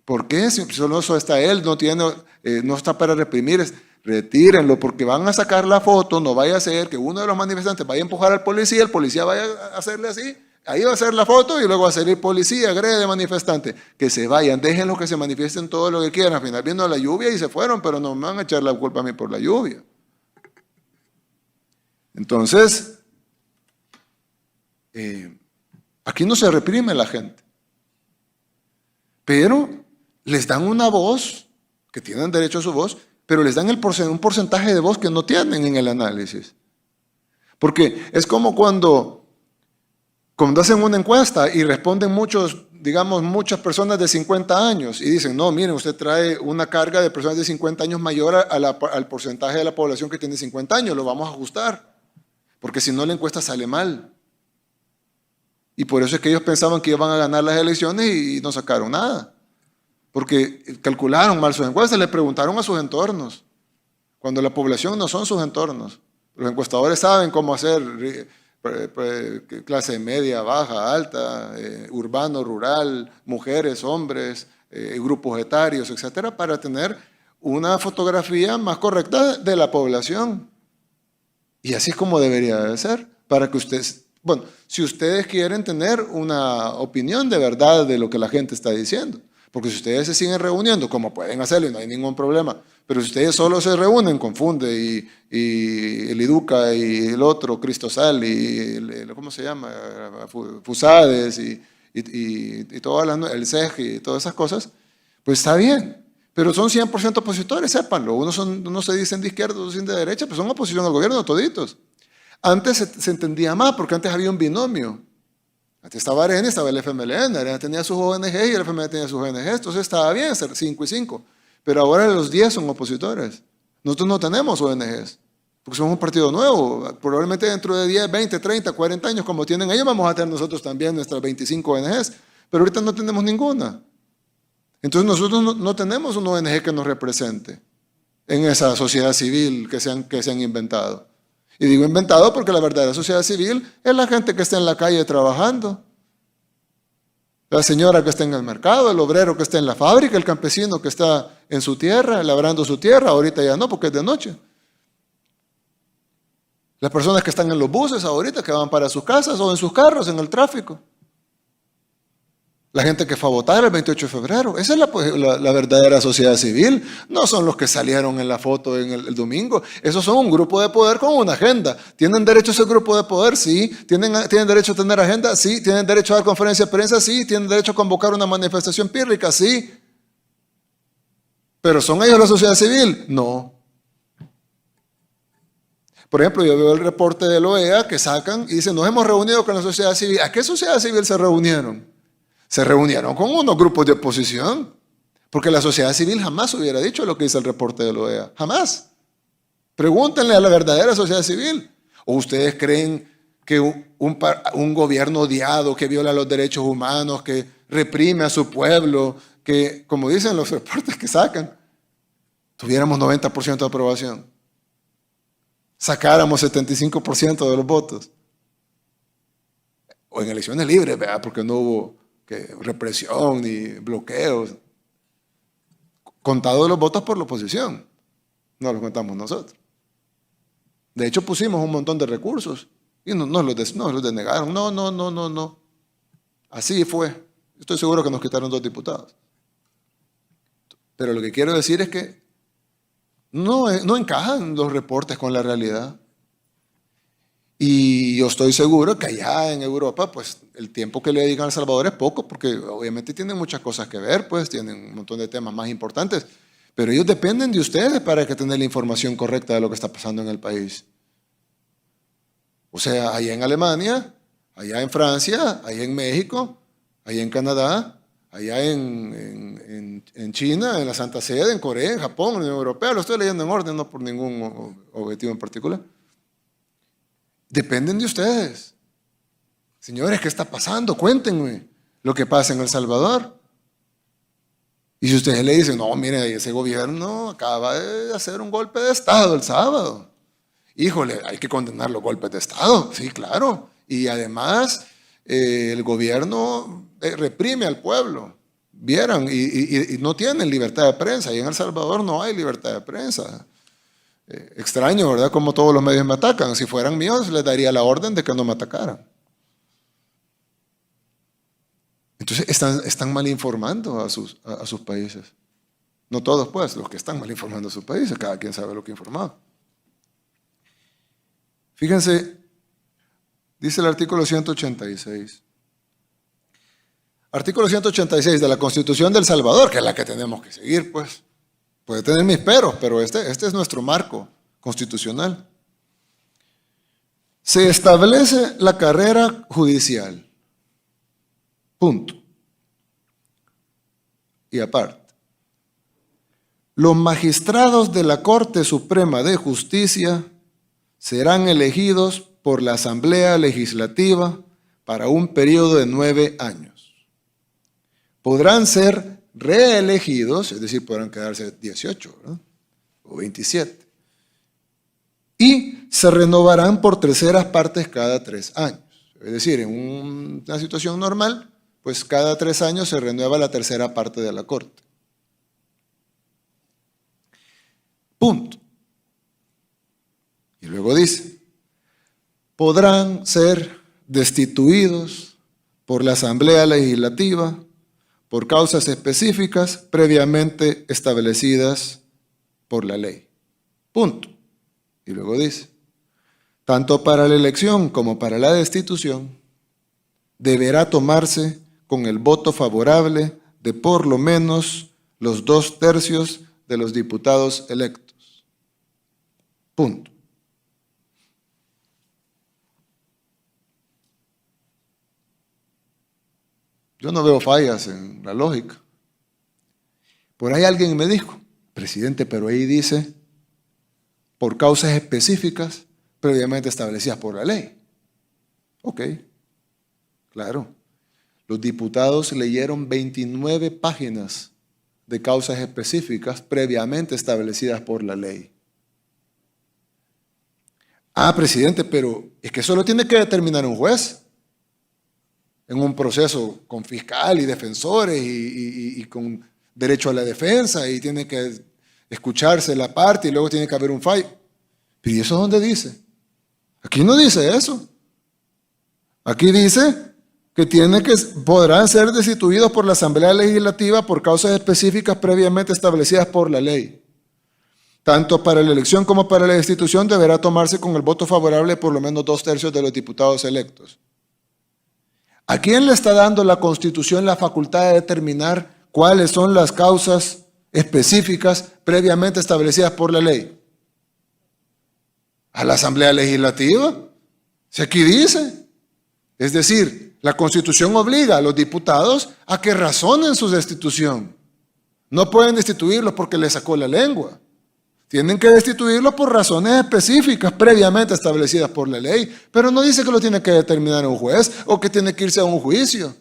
¿Por qué? Si solo eso está él, no está para reprimir, retírenlo, porque van a sacar la foto, no vaya a ser que uno de los manifestantes vaya a empujar al policía, el policía vaya a hacerle así, ahí va a hacer la foto y luego va a salir policía, agrede manifestante. Que se vayan, déjenlos que se manifiesten todo lo que quieran. Al final vino la lluvia y se fueron, pero no me van a echar la culpa a mí por la lluvia. Entonces, aquí no se reprime a la gente, pero les dan una voz, que tienen derecho a su voz, pero les dan un porcentaje de voz que no tienen en el análisis. Porque es como cuando hacen una encuesta y responden muchas personas de 50 años y dicen, no, miren, usted trae una carga de personas de 50 años mayor al porcentaje de la población que tiene 50 años, lo vamos a ajustar. Porque si no la encuesta sale mal. Y por eso es que ellos pensaban que iban a ganar las elecciones y no sacaron nada. Porque calcularon mal sus encuestas, le preguntaron a sus entornos. Cuando la población no son sus entornos. Los encuestadores saben cómo hacer clase media, baja, alta, urbano, rural, mujeres, hombres, grupos etarios, etcétera, para tener una fotografía más correcta de la población. Y así es como debería de ser, para que ustedes, si ustedes quieren tener una opinión de verdad de lo que la gente está diciendo, porque si ustedes se siguen reuniendo, como pueden hacerlo y no hay ningún problema, pero si ustedes solo se reúnen, confunde y el Educa y el otro, Cristosal y ¿cómo se llama? Fusades y el CEG y todas esas cosas, pues está bien. Pero son 100% opositores, sépanlo. Unos se dicen de izquierda, otros se dicen de derecha, pero son oposición al gobierno toditos. Antes se entendía más, porque antes había un binomio. Antes estaba Arena y estaba el FMLN. Arena tenía sus ONG y el FMLN tenía sus ONG. Entonces estaba bien ser 5 y 5. Pero ahora los 10 son opositores. Nosotros no tenemos ONGs, porque somos un partido nuevo. Probablemente dentro de 10, 20, 30, 40 años, como tienen ellos, vamos a tener nosotros también nuestras 25 ONGs. Pero ahorita no tenemos ninguna. Entonces nosotros no tenemos una ONG que nos represente en esa sociedad civil que se han inventado. Y digo inventado porque la verdadera sociedad civil es la gente que está en la calle trabajando. La señora que está en el mercado, el obrero que está en la fábrica, el campesino que está en su tierra, labrando su tierra. Ahorita ya no, porque es de noche. Las personas que están en los buses ahorita, que van para sus casas o en sus carros, en el tráfico. La gente que fue a votar el 28 de febrero. Esa es la verdadera sociedad civil. No son los que salieron en la foto el domingo. Esos son un grupo de poder con una agenda. ¿Tienen derecho a ese grupo de poder? Sí. ¿Tienen derecho a tener agenda? Sí. ¿Tienen derecho a dar conferencia de prensa? Sí. ¿Tienen derecho a convocar una manifestación pírrica? Sí. ¿Pero son ellos la sociedad civil? No. Por ejemplo, yo veo el reporte de la OEA que sacan y dicen, nos hemos reunido con la sociedad civil. ¿A qué sociedad civil se reunieron? Se reunieron con unos grupos de oposición, porque la sociedad civil jamás hubiera dicho lo que dice el reporte de la OEA. Jamás. Pregúntenle a la verdadera sociedad civil. ¿O ustedes creen que un gobierno odiado, que viola los derechos humanos, que reprime a su pueblo, que, como dicen los reportes que sacan, tuviéramos 90% de aprobación? Sacáramos 75% de los votos. O en elecciones libres, ¿verdad? Porque no hubo represión ni bloqueos. Contados los votos por la oposición, no los contamos nosotros. De hecho, pusimos un montón de recursos y nos los denegaron. No. Así fue. Estoy seguro que nos quitaron 2 diputados. Pero lo que quiero decir es que no encajan los reportes con la realidad. Y yo estoy seguro que allá en Europa, pues el tiempo que le dedican a El Salvador es poco, porque obviamente tienen muchas cosas que ver, pues tienen un montón de temas más importantes. Pero ellos dependen de ustedes para que tengan la información correcta de lo que está pasando en el país. O sea, allá en Alemania, allá en Francia, allá en México, allá en Canadá, allá en China, en la Santa Sede, en Corea, en Japón, en la Unión Europea, lo estoy leyendo en orden, no por ningún objetivo en particular. Dependen de ustedes. Señores, ¿qué está pasando? Cuéntenme lo que pasa en El Salvador. Y si ustedes le dicen, no, mire, ese gobierno acaba de hacer un golpe de Estado el sábado. Híjole, hay que condenar los golpes de Estado. Sí, claro. Y además, el gobierno reprime al pueblo. Vieran, y no tienen libertad de prensa. Y en El Salvador no hay libertad de prensa. Extraño, ¿verdad? Como todos los medios me atacan. Si fueran míos, les daría la orden de que no me atacaran. Entonces están mal informando a sus países. No todos, pues, los que están mal informando a sus países. Cada quien sabe lo que ha informado. Fíjense, dice el artículo 186. Artículo 186 de la Constitución de El Salvador, que es la que tenemos que seguir, pues. Puede tener mis peros, pero este es nuestro marco constitucional. Se establece la carrera judicial. Punto. Y aparte, los magistrados de la Corte Suprema de Justicia serán elegidos por la Asamblea Legislativa para un periodo de 9 años. Podrán ser reelegidos, es decir, podrán quedarse 18, ¿verdad? O 27. Y se renovarán por terceras partes cada 3 años. Es decir, en una situación normal, pues cada 3 años se renueva la tercera parte de la Corte. Punto. Y luego dice, podrán ser destituidos por la Asamblea Legislativa por causas específicas previamente establecidas por la ley. Punto. Y luego dice, tanto para la elección como para la destitución, deberá tomarse con el voto favorable de por lo menos los 2/3 de los diputados electos. Punto. Yo no veo fallas en la lógica. Por ahí alguien me dijo, presidente, pero ahí dice, por causas específicas previamente establecidas por la ley. Ok, claro. Los diputados leyeron 29 páginas de causas específicas previamente establecidas por la ley. Ah, presidente, pero es que eso lo tiene que determinar un juez en un proceso con fiscal y defensores y con derecho a la defensa y tiene que escucharse la parte y luego tiene que haber un fallo. ¿Y eso dónde dice? Aquí no dice eso. Aquí dice que podrán ser destituidos por la Asamblea Legislativa por causas específicas previamente establecidas por la ley. Tanto para la elección como para la destitución deberá tomarse con el voto favorable de por lo menos 2/3 de los diputados electos. ¿A quién le está dando la Constitución la facultad de determinar cuáles son las causas específicas previamente establecidas por la ley? ¿A la Asamblea Legislativa? Si aquí dice. Es decir, la Constitución obliga a los diputados a que razonen su destitución. No pueden destituirlos porque les sacó la lengua. Tienen que destituirlos por razones específicas previamente establecidas por la ley. Pero no dice que lo tiene que determinar un juez o que tiene que irse a un juicio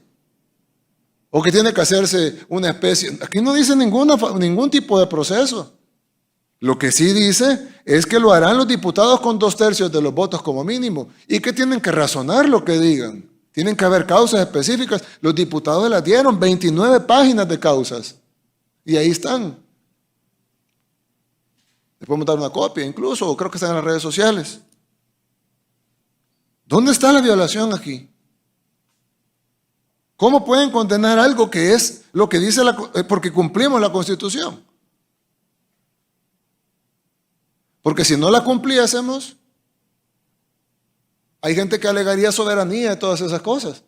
o que tiene que hacerse una especie. Aquí no dice ningún tipo de proceso. Lo que sí dice es que lo harán los diputados con 2/3 de los votos como mínimo y que tienen que razonar lo que digan. Tienen que haber causas específicas. Los diputados las dieron 29 páginas de causas y ahí están. Les podemos dar una copia incluso, o creo que están en las redes sociales. ¿Dónde está la violación aquí? ¿Cómo pueden condenar algo que es lo que dice porque cumplimos la Constitución? Porque si no la cumpliésemos, hay gente que alegaría soberanía y todas esas cosas.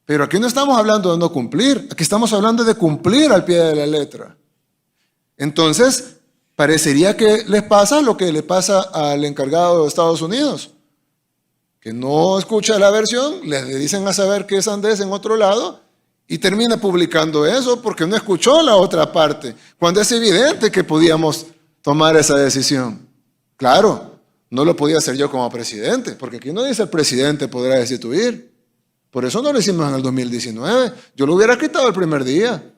Pero aquí no estamos hablando de no cumplir, aquí estamos hablando de cumplir al pie de la letra. Entonces, parecería que les pasa lo que le pasa al encargado de Estados Unidos, que no escucha la versión, le dicen a saber que es Andrés en otro lado y termina publicando eso porque no escuchó la otra parte, cuando es evidente que podíamos tomar esa decisión. Claro, no lo podía hacer yo como presidente, porque aquí no dice el presidente podrá destituir. Por eso no lo hicimos en el 2019. Yo lo hubiera quitado el primer día.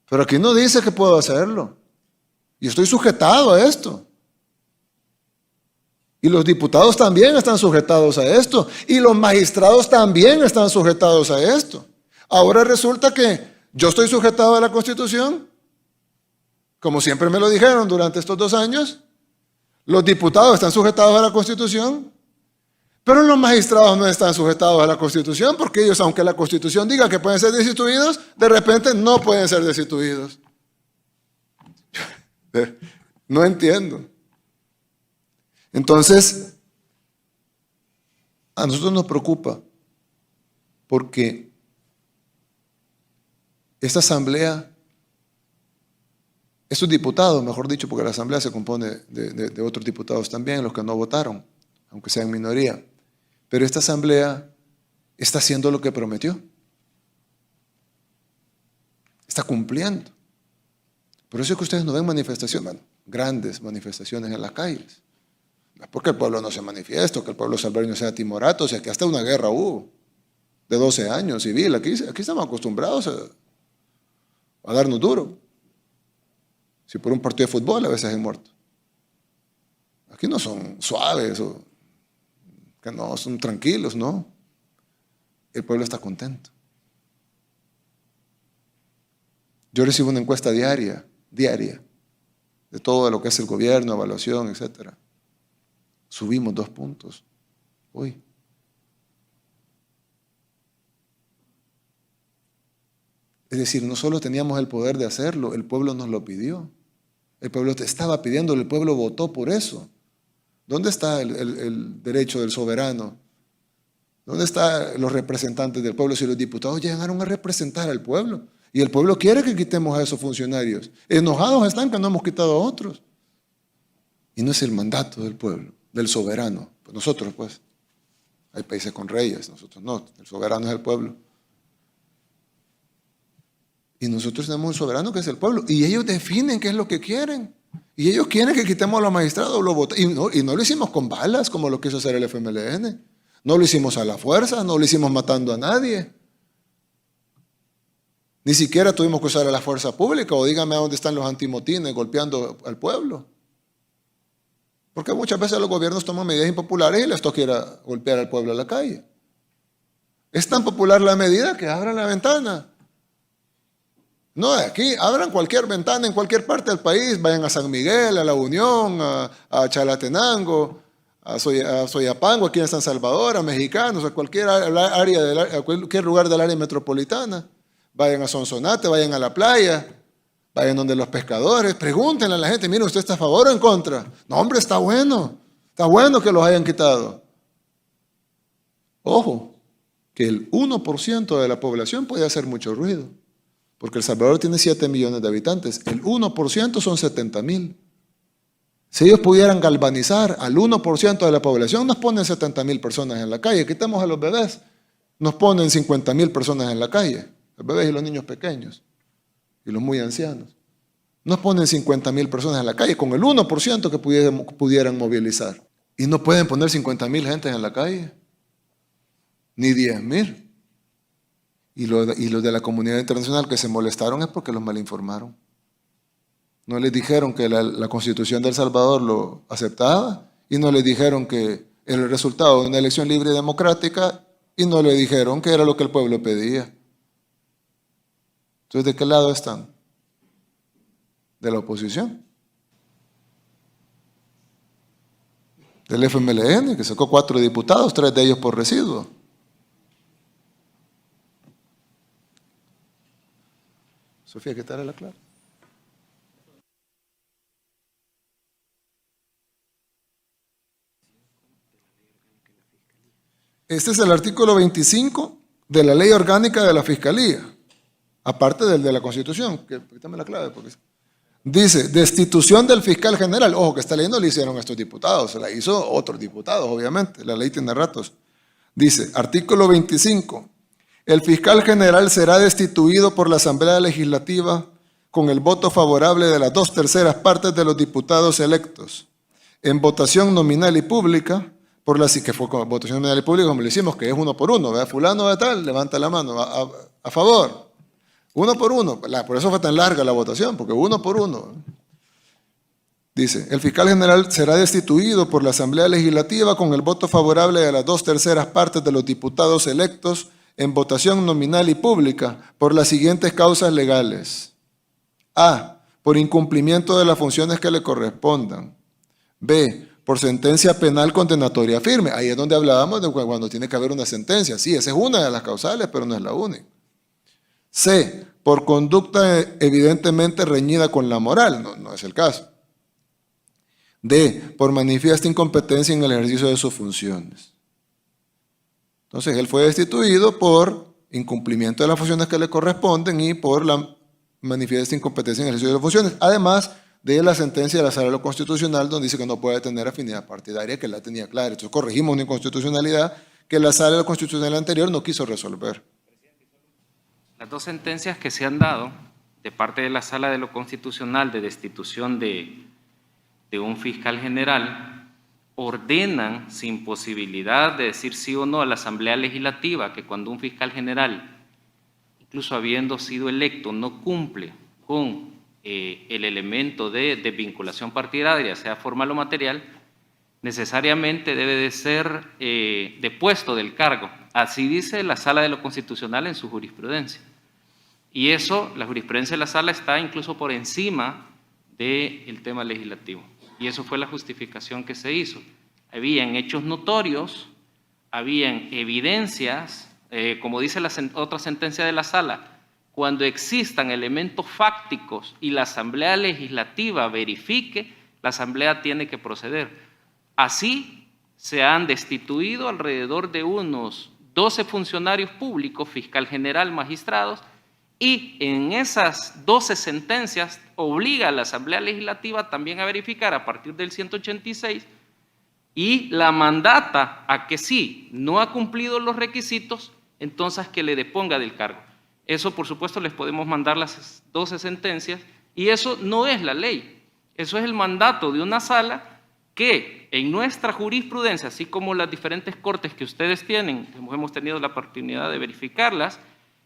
Pero aquí no dice que puedo hacerlo. Y estoy sujetado a esto. Y los diputados también están sujetados a esto. Y los magistrados también están sujetados a esto. Ahora resulta que yo estoy sujetado a la Constitución, como siempre me lo dijeron durante estos 2 años. Los diputados están sujetados a la Constitución, pero los magistrados no están sujetados a la Constitución, porque ellos, aunque la Constitución diga que pueden ser destituidos, de repente no pueden ser destituidos. No entiendo. Entonces, a nosotros nos preocupa porque esta asamblea, estos diputados, mejor dicho, porque la asamblea se compone de otros diputados también, los que no votaron, aunque sean minoría, pero esta asamblea está haciendo lo que prometió. Está cumpliendo. Por eso es que ustedes no ven manifestaciones, bueno, grandes manifestaciones en las calles. No es porque el pueblo no se manifiesta, que el pueblo salvadoreño sea timorato, o sea, que hasta una guerra hubo de 12 años civil. Aquí estamos acostumbrados a darnos duro. Si por un partido de fútbol a veces hay muertos. Aquí no son suaves o que no son tranquilos, no. El pueblo está contento. Yo recibo una encuesta diaria, de todo lo que es el gobierno, evaluación, etc. Subimos 2 puntos hoy. Es decir, no solo teníamos el poder de hacerlo, el pueblo nos lo pidió. El pueblo te estaba pidiendo, el pueblo votó por eso. ¿Dónde está el derecho del soberano? ¿Dónde están los representantes del pueblo si los diputados llegaron a representar al pueblo? Y el pueblo quiere que quitemos a esos funcionarios. Enojados están que no hemos quitado a otros. Y no es el mandato del pueblo, del soberano. Pues nosotros, pues, hay países con reyes, nosotros no. El soberano es el pueblo. Y nosotros tenemos un soberano que es el pueblo. Y ellos definen qué es lo que quieren. Y ellos quieren que quitemos a los magistrados. Y no lo hicimos con balas, como lo quiso hacer el FMLN. No lo hicimos a la fuerza, no lo hicimos matando a nadie. Ni siquiera tuvimos que usar a la fuerza pública, o dígame a dónde están los antimotines golpeando al pueblo. Porque muchas veces los gobiernos toman medidas impopulares y les toca ir a golpear al pueblo a la calle. Es tan popular la medida que abran la ventana. No, aquí abran cualquier ventana en cualquier parte del país, vayan a San Miguel, a La Unión, a Chalatenango, a Soyapango, aquí en San Salvador, a Mexicanos, a cualquier lugar del área metropolitana. Vayan a Sonsonate, vayan a la playa, vayan donde los pescadores, pregúntenle a la gente, mire, ¿usted está a favor o en contra? No, hombre, está bueno que los hayan quitado. Ojo, que el 1% de la población puede hacer mucho ruido, porque El Salvador tiene 7 millones de habitantes, el 1% son 70,000. Si ellos pudieran galvanizar al 1% de la población, nos ponen 70,000 personas en la calle. Quitamos a los bebés, nos ponen 50,000 personas en la calle. Los bebés y los niños pequeños y los muy ancianos. Nos ponen 50,000 personas en la calle con el 1% que pudieran movilizar. Y no pueden poner 50,000 gentes en la calle, ni 10,000. Y los de la comunidad internacional que se molestaron es porque los malinformaron. No les dijeron que la Constitución de El Salvador lo aceptaba, y no les dijeron que era el resultado de una elección libre y democrática, y no le dijeron que era lo que el pueblo pedía. Entonces, ¿de qué lado están? De la oposición. Del FMLN, que sacó 4 diputados, 3 de ellos por residuo. Sofía, ¿qué tal es la clave? Este es el artículo 25 de la Ley Orgánica de la Fiscalía. Aparte del de la Constitución, que quítame la clave porque Dice, destitución del fiscal general. Ojo, que esta ley no la hicieron estos diputados, se la hizo otros diputados, obviamente. La ley tiene ratos. Dice, artículo 25. El fiscal general será destituido por la Asamblea Legislativa con el voto favorable de las 2/3 partes de los diputados electos, en votación nominal y pública, por la que fue con votación nominal y pública, como le hicimos, que es 1 por 1, ¿verdad? Fulano de tal, levanta la mano, a favor. 1 por 1, por eso fue tan larga la votación, porque 1 por 1. Dice, el fiscal general será destituido por la Asamblea Legislativa con el voto favorable de las 2/3 partes de los diputados electos en votación nominal y pública por las siguientes causas legales. A, por incumplimiento de las funciones que le correspondan. B, por sentencia penal condenatoria firme. Ahí es donde hablábamos de cuando tiene que haber una sentencia. Sí, esa es una de las causales, pero no es la única. C, por conducta evidentemente reñida con la moral. No es el caso. D, por manifiesta incompetencia en el ejercicio de sus funciones. Entonces, él fue destituido por incumplimiento de las funciones que le corresponden y por la manifiesta incompetencia en el ejercicio de las funciones. Además de la sentencia de la Sala de lo Constitucional, donde dice que no puede tener afinidad partidaria, que la tenía clara. Entonces, corregimos una inconstitucionalidad que la Sala de lo Constitucional anterior no quiso resolver. Las dos sentencias que se han dado de parte de la Sala de lo Constitucional de destitución de un fiscal general ordenan sin posibilidad de decir sí o no a la Asamblea Legislativa que cuando un fiscal general, incluso habiendo sido electo, no cumple con el elemento de desvinculación partidaria, sea formal o material, necesariamente debe de ser depuesto del cargo. Así dice la Sala de lo Constitucional en su jurisprudencia. Y eso, la jurisprudencia de la Sala está incluso por encima del tema legislativo. Y eso fue la justificación que se hizo. Habían hechos notorios, habían evidencias, como dice la otra sentencia de la Sala, cuando existan elementos fácticos y la Asamblea Legislativa verifique, la Asamblea tiene que proceder. Así se han destituido alrededor de unos 12 funcionarios públicos, fiscal general, magistrados, y en esas 12 sentencias obliga a la Asamblea Legislativa también a verificar a partir del 186 y la mandata a que sí, no ha cumplido los requisitos, entonces que le deponga del cargo. Eso, por supuesto, les podemos mandar las 12 sentencias y eso no es la ley. Eso es el mandato de una sala que en nuestra jurisprudencia, así como las diferentes cortes que ustedes tienen, hemos tenido la oportunidad de verificarlas,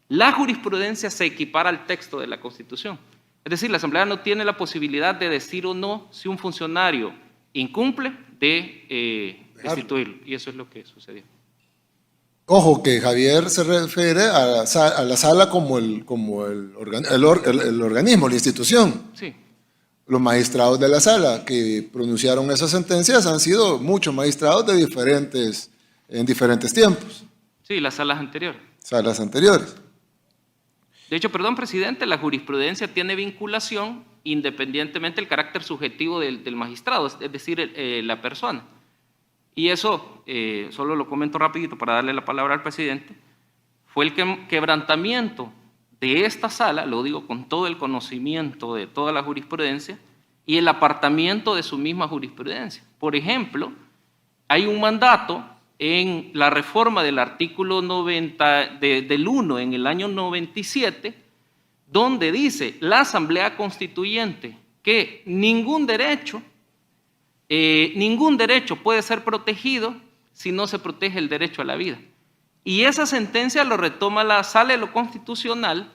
la jurisprudencia se equipara al texto de la Constitución. Es decir, la Asamblea no tiene la posibilidad de decir o no si un funcionario incumple de destituirlo. Y eso es lo que sucedió. Ojo, que Javier se refiere a la sala como el organismo, la institución. Sí. Los magistrados de la sala que pronunciaron esas sentencias han sido muchos magistrados en diferentes tiempos. Sí, las salas anteriores. Salas anteriores. De hecho, perdón, presidente, la jurisprudencia tiene vinculación independientemente del carácter subjetivo del magistrado, es decir, la persona. Y eso, solo lo comento rapidito para darle la palabra al presidente, fue el quebrantamiento de esta sala, lo digo con todo el conocimiento de toda la jurisprudencia, y el apartamiento de su misma jurisprudencia. Por ejemplo, hay un mandato en la reforma del artículo 90 del 1 en el año 97, donde dice la Asamblea Constituyente que ningún derecho puede ser protegido si no se protege el derecho a la vida. Y esa sentencia lo retoma la Sala de lo Constitucional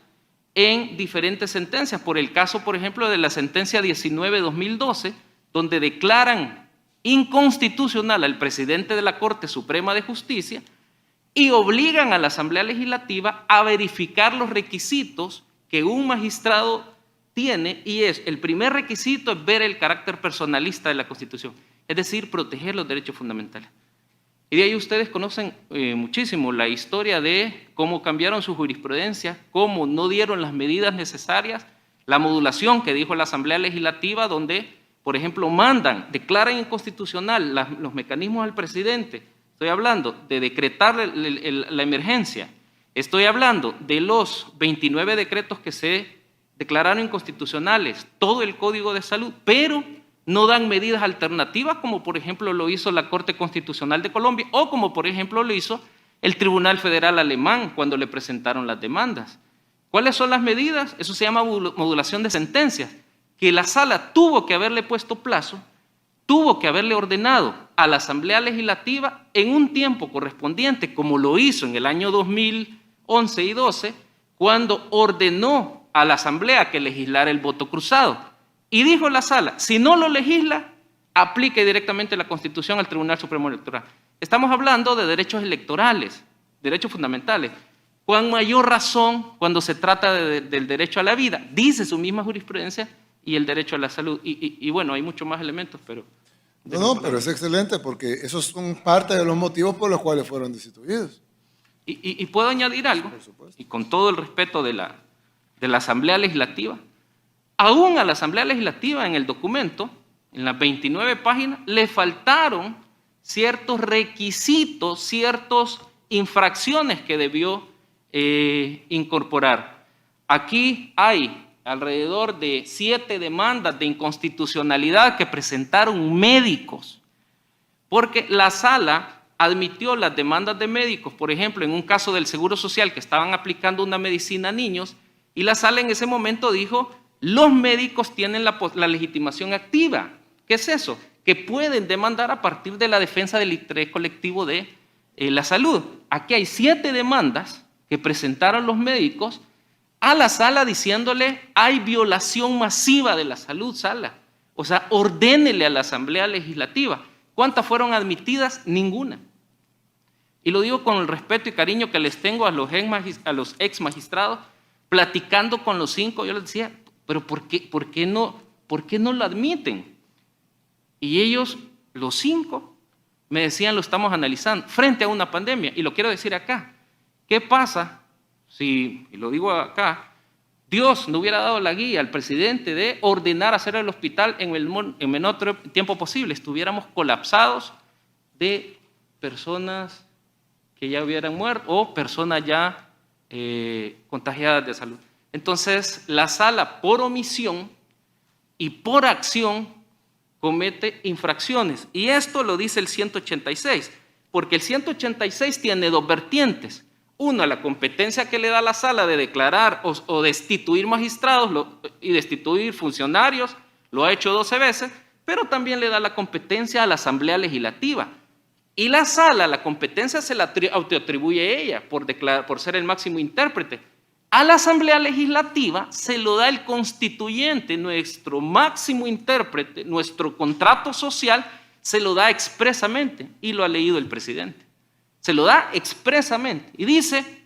en diferentes sentencias, por el caso, por ejemplo, de la sentencia 19-2012, donde declaran inconstitucional al presidente de la Corte Suprema de Justicia y obligan a la Asamblea Legislativa a verificar los requisitos que un magistrado tiene, y el primer requisito es ver el carácter personalista de la Constitución, es decir, proteger los derechos fundamentales. Y de ahí ustedes conocen muchísimo la historia de cómo cambiaron su jurisprudencia, cómo no dieron las medidas necesarias, la modulación que dijo la Asamblea Legislativa, donde, por ejemplo, declaran inconstitucional los mecanismos al presidente. Estoy hablando de decretar la emergencia. Estoy hablando de los 29 decretos que se declararon inconstitucionales todo el Código de Salud, pero no dan medidas alternativas, como por ejemplo lo hizo la Corte Constitucional de Colombia, o como por ejemplo lo hizo el Tribunal Federal Alemán cuando le presentaron las demandas. ¿Cuáles son las medidas? Eso se llama modulación de sentencias, que la Sala tuvo que haberle puesto plazo, tuvo que haberle ordenado a la Asamblea Legislativa en un tiempo correspondiente, como lo hizo en el año 2011 y 12, cuando ordenó a la Asamblea que legislara el voto cruzado. Y dijo la Sala, si no lo legisla, aplique directamente la Constitución al Tribunal Supremo Electoral. Estamos hablando de derechos electorales, derechos fundamentales. Con mayor razón cuando se trata del derecho a la vida, dice su misma jurisprudencia, y el derecho a la salud. Y bueno, hay muchos más elementos, pero... No, pero es excelente porque esos son parte de los motivos por los cuales fueron destituidos. Y puedo añadir algo, y con todo el respeto de la Asamblea Legislativa, aún a la Asamblea Legislativa en el documento, en las 29 páginas, le faltaron ciertos requisitos, ciertas infracciones que debió incorporar. Aquí hay alrededor de 7 demandas de inconstitucionalidad que presentaron médicos, porque la Sala admitió las demandas de médicos, por ejemplo, en un caso del Seguro Social que estaban aplicando una medicina a niños, y la Sala en ese momento dijo, los médicos tienen la legitimación activa. ¿Qué es eso? Que pueden demandar a partir de la defensa del interés colectivo de la salud. Aquí hay 7 demandas que presentaron los médicos a la Sala diciéndole, hay violación masiva de la salud, Sala. O sea, ordénele a la Asamblea Legislativa. ¿Cuántas fueron admitidas? Ninguna. Y lo digo con el respeto y cariño que les tengo a los ex magistrados, platicando con los 5, yo les decía, pero ¿por qué no lo admiten? Y ellos, los 5, me decían, lo estamos analizando, frente a una pandemia. Y lo quiero decir acá, ¿qué pasa si, y lo digo acá, Dios no hubiera dado la guía al presidente de ordenar hacer el hospital en el menor tiempo posible? Estuviéramos colapsados de personas que ya hubieran muerto o personas ya contagiadas de salud. Entonces, la Sala, por omisión y por acción, comete infracciones. Y esto lo dice el 186, porque el 186 tiene 2 vertientes. Una, la competencia que le da la Sala de declarar o destituir magistrados y destituir funcionarios, lo ha hecho 12 veces, pero también le da la competencia a la Asamblea Legislativa. Y la Sala, la competencia se la autoatribuye a ella por ser el máximo intérprete. A la Asamblea Legislativa se lo da el constituyente, nuestro máximo intérprete, nuestro contrato social, se lo da expresamente, y lo ha leído el presidente. Se lo da expresamente y dice,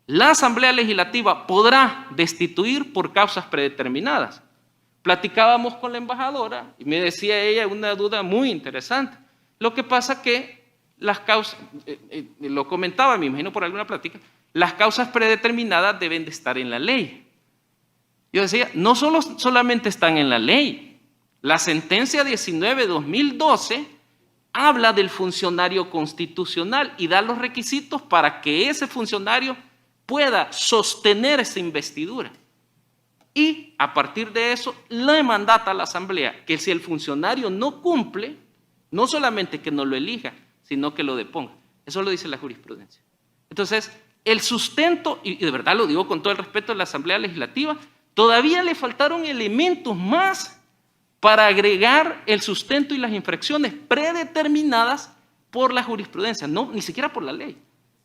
la Asamblea Legislativa podrá destituir por causas predeterminadas. Platicábamos con la embajadora y me decía ella una duda muy interesante. Lo que pasa que las causas, lo comentaba, me imagino por alguna plática, las causas predeterminadas deben de estar en la ley. Yo decía, no solamente están en la ley. La sentencia 19/2012 habla del funcionario constitucional y da los requisitos para que ese funcionario pueda sostener esa investidura. Y a partir de eso le mandata a la Asamblea que si el funcionario no cumple, no solamente que no lo elija, sino que lo deponga. Eso lo dice la jurisprudencia. Entonces, el sustento, y de verdad lo digo con todo el respeto de la Asamblea Legislativa, todavía le faltaron elementos más para agregar el sustento y las infracciones predeterminadas por la jurisprudencia, no, ni siquiera por la ley,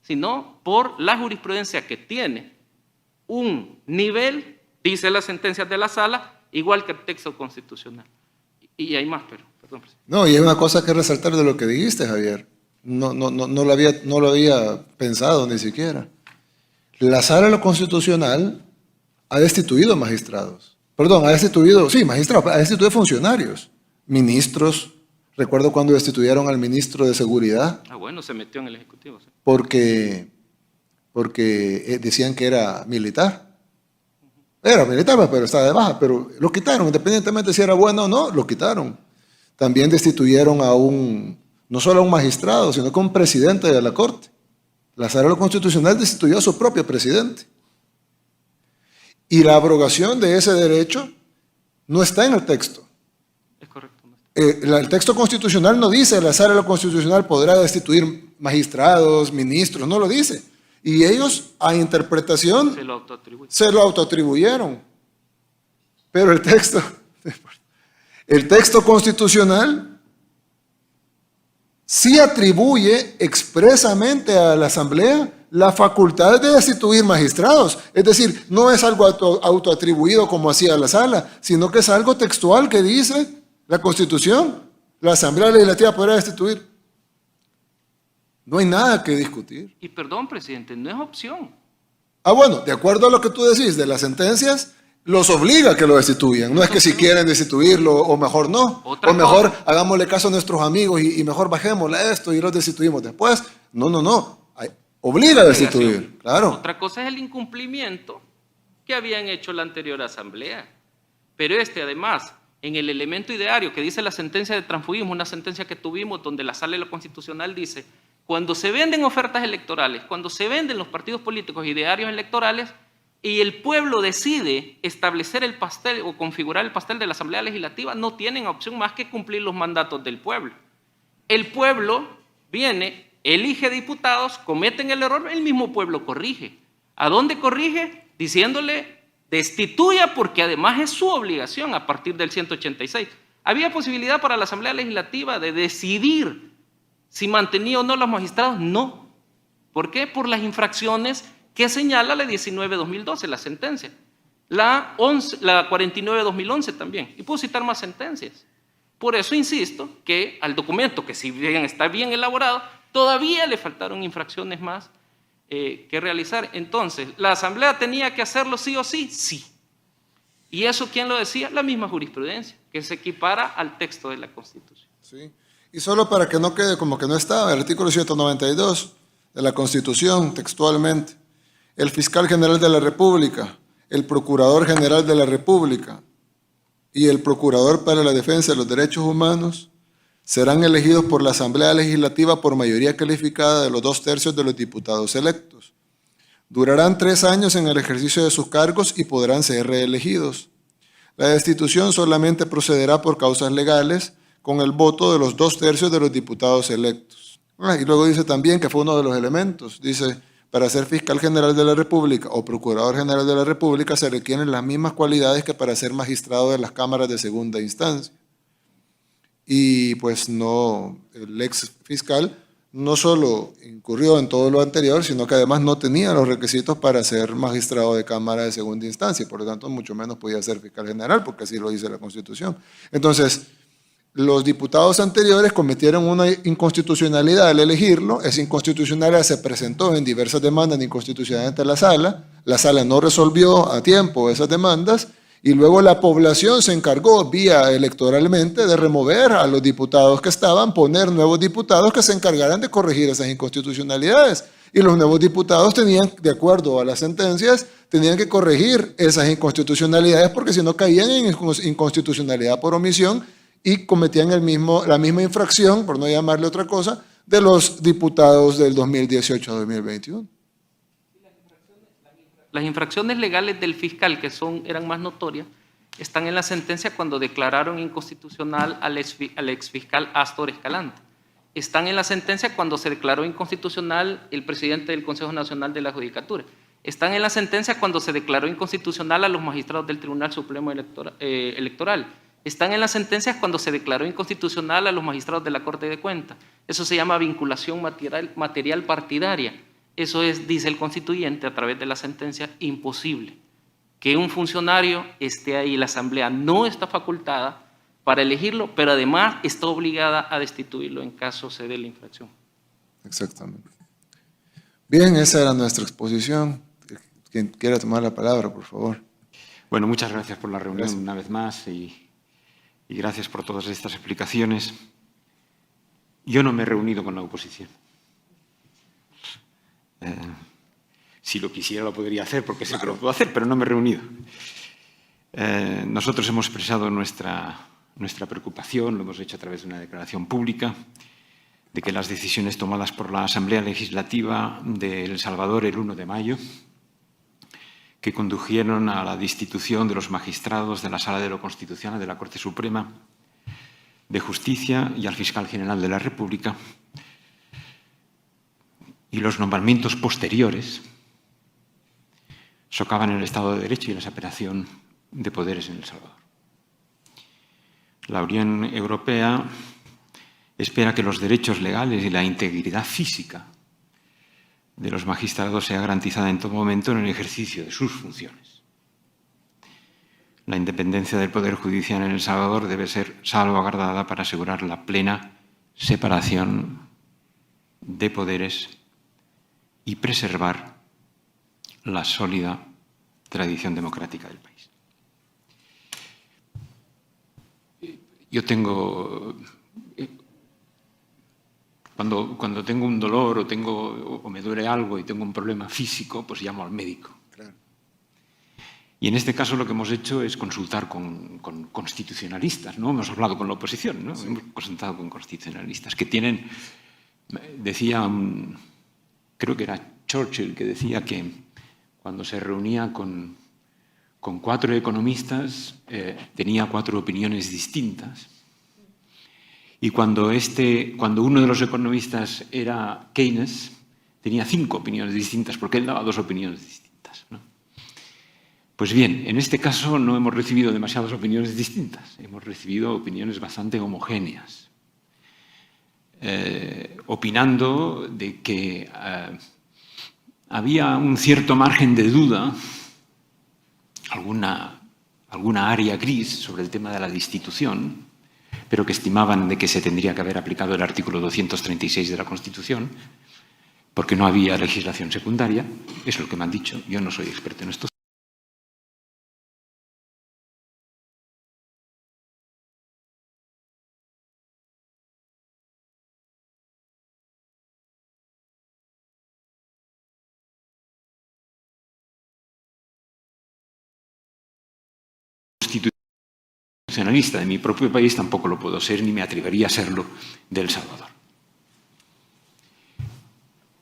sino por la jurisprudencia que tiene un nivel, dice las sentencias de la Sala, igual que el texto constitucional. Y hay más, pero, perdón, presidente. No, y hay una cosa que resaltar de lo que dijiste, Javier. No lo había pensado ni siquiera. La Sala de lo Constitucional ha destituido magistrados. Perdón, magistrados, ha destituido funcionarios, ministros. Recuerdo cuando destituyeron al ministro de Seguridad. Ah, bueno, se metió en el Ejecutivo. ¿Sí? Porque decían que era militar. Era militar, pero estaba de baja, pero lo quitaron, independientemente si era bueno o no, lo quitaron. También destituyeron no solo a un magistrado, sino que a un presidente de la Corte. La Sala de lo Constitucional destituyó a su propio presidente. Y la abrogación de ese derecho no está en el texto. Es correcto. El texto constitucional no dice la Sala Constitucional podrá destituir magistrados, ministros, no lo dice. Y ellos, a interpretación, se lo autoatribuyeron. Pero el texto constitucional sí atribuye expresamente a la Asamblea la facultad de destituir magistrados. Es decir, no es algo autoatribuido como hacía la Sala, sino que es algo textual que dice la Constitución. La Asamblea Legislativa podrá destituir. No hay nada que discutir. Y perdón, presidente, no es opción. Ah, bueno, de acuerdo a lo que tú decís de las sentencias, los obliga a que lo destituyan. No es que si quieren destituirlo o mejor no. O mejor hagámosle caso a nuestros amigos y mejor bajémosle esto y los destituimos después. No. Obliga a destituir, claro. Otra cosa es el incumplimiento que habían hecho la anterior asamblea. Pero además, en el elemento ideario que dice la sentencia de transfugismo, una sentencia que tuvimos donde la Sala de lo Constitucional dice, cuando se venden ofertas electorales, cuando se venden los partidos políticos idearios electorales y el pueblo decide establecer el pastel o configurar el pastel de la Asamblea Legislativa, no tienen opción más que cumplir los mandatos del pueblo. El pueblo viene, elige diputados, cometen el error, el mismo pueblo corrige. ¿A dónde corrige? Diciéndole, destituya porque además es su obligación a partir del 186. ¿Había posibilidad para la Asamblea Legislativa de decidir si mantenía o no los magistrados? No. ¿Por qué? Por las infracciones que señala la 19-2012, la sentencia. La 49-2011 también. Y puedo citar más sentencias. Por eso insisto que al documento, que si bien está bien elaborado, todavía le faltaron infracciones más que realizar. Entonces, ¿la Asamblea tenía que hacerlo sí o sí? Sí. ¿Y eso quién lo decía? La misma jurisprudencia, que se equipara al texto de la Constitución. Sí. Y solo para que no quede como que no estaba, el artículo 192 de la Constitución, textualmente, el fiscal general de la República, el procurador general de la República y el procurador para la defensa de los derechos humanos serán elegidos por la Asamblea Legislativa por mayoría calificada de los 2/3 de los diputados electos. Durarán 3 años en el ejercicio de sus cargos y podrán ser reelegidos. La destitución solamente procederá por causas legales con el voto de los 2/3 de los diputados electos. Y luego dice también que fue uno de los elementos. Dice, para ser fiscal general de la República o procurador general de la República se requieren las mismas cualidades que para ser magistrado de las cámaras de segunda instancia. Y pues no, el ex fiscal no solo incurrió en todo lo anterior, sino que además no tenía los requisitos para ser magistrado de cámara de segunda instancia, por lo tanto mucho menos podía ser fiscal general, porque así lo dice la Constitución. Entonces, los diputados anteriores cometieron una inconstitucionalidad al elegirlo. Esa inconstitucionalidad se presentó en diversas demandas de inconstitucionalidad ante la Sala no resolvió a tiempo esas demandas, y luego la población se encargó vía electoralmente de remover a los diputados que estaban, poner nuevos diputados que se encargaran de corregir esas inconstitucionalidades. Y los nuevos diputados tenían, de acuerdo a las sentencias, tenían que corregir esas inconstitucionalidades porque si no caían en inconstitucionalidad por omisión y cometían la misma infracción, por no llamarle otra cosa, de los diputados del 2018 a 2021. Las infracciones legales del fiscal, que eran más notorias, están en la sentencia cuando declararon inconstitucional al exfiscal Astor Escalante. Están en la sentencia cuando se declaró inconstitucional el presidente del Consejo Nacional de la Judicatura. Están en la sentencia cuando se declaró inconstitucional a los magistrados del Tribunal Supremo Electoral. Están en las sentencias cuando se declaró inconstitucional a los magistrados de la Corte de Cuentas. Eso se llama vinculación material partidaria. Eso es, dice el constituyente a través de la sentencia, imposible. Que un funcionario esté ahí, la Asamblea no está facultada para elegirlo, pero además está obligada a destituirlo en caso se dé la infracción. Exactamente. Bien, esa era nuestra exposición. Quien quiera tomar la palabra, por favor. Bueno, muchas gracias por la reunión una vez más y gracias por todas estas explicaciones. Yo no me he reunido con la oposición. Si lo quisiera lo podría hacer porque sé que lo puedo hacer, pero no me he reunido. Nosotros hemos expresado nuestra preocupación, lo hemos hecho a través de una declaración pública, de que las decisiones tomadas por la Asamblea Legislativa de El Salvador el 1 de mayo, que condujeron a la destitución de los magistrados de la Sala de lo Constitucional de la Corte Suprema de Justicia y al fiscal general de la República, y los nombramientos posteriores socavan el Estado de Derecho y la separación de poderes en El Salvador. La Unión Europea espera que los derechos legales y la integridad física de los magistrados sea garantizada en todo momento en el ejercicio de sus funciones. La independencia del Poder Judicial en El Salvador debe ser salvaguardada para asegurar la plena separación de poderes y preservar la sólida tradición democrática del país. Yo tengo... Cuando tengo un dolor o me duele algo y tengo un problema físico, pues llamo al médico. Claro. Y en este caso lo que hemos hecho es consultar con constitucionalistas, ¿no? Hemos hablado con la oposición, ¿no? Sí. Hemos consultado con constitucionalistas que tienen, decía, creo que era Churchill, que decía que cuando se reunía con 4 economistas tenía 4 opiniones distintas. Y cuando uno de los economistas era Keynes, tenía 5 opiniones distintas, porque él daba 2 opiniones distintas, ¿no? Pues bien, en este caso no hemos recibido demasiadas opiniones distintas, hemos recibido opiniones bastante homogéneas, opinando de que había un cierto margen de duda, alguna área gris sobre el tema de la destitución, pero que estimaban de que se tendría que haber aplicado el artículo 236 de la Constitución, porque no había legislación secundaria. Es lo que me han dicho. Yo no soy experto en esto. Constitucionalista de mi propio país tampoco lo puedo ser, ni me atrevería a serlo de El Salvador.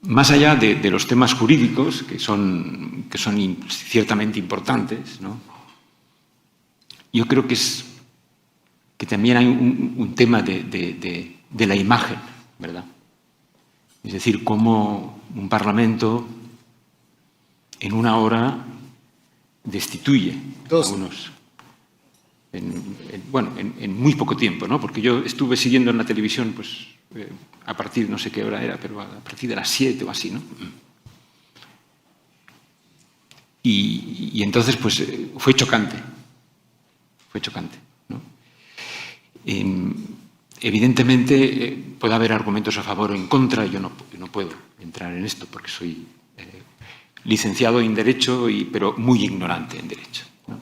Más allá de los temas jurídicos, que son ciertamente importantes, ¿no? Yo creo que también hay un tema de la imagen, ¿verdad? Es decir, cómo un Parlamento en una hora destituye a unos... En muy poco tiempo, ¿no? Porque yo estuve siguiendo en la televisión, pues, a partir, no sé qué hora era, pero a partir de las 7 o así, ¿no? Y entonces, pues, fue chocante, ¿no? Evidentemente, puede haber argumentos a favor o en contra, yo no puedo entrar en esto porque soy licenciado en Derecho, pero muy ignorante en Derecho, ¿no?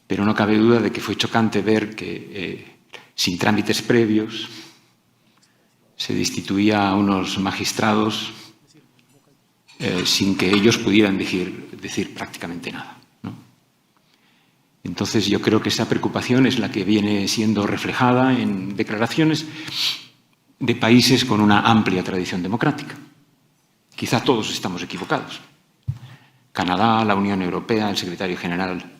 Pero no cabe duda de que fue chocante ver que, sin trámites previos, se destituía a unos magistrados sin que ellos pudieran decir prácticamente nada, ¿no? Entonces, yo creo que esa preocupación es la que viene siendo reflejada en declaraciones de países con una amplia tradición democrática. Quizá todos estamos equivocados. Canadá, la Unión Europea, el secretario general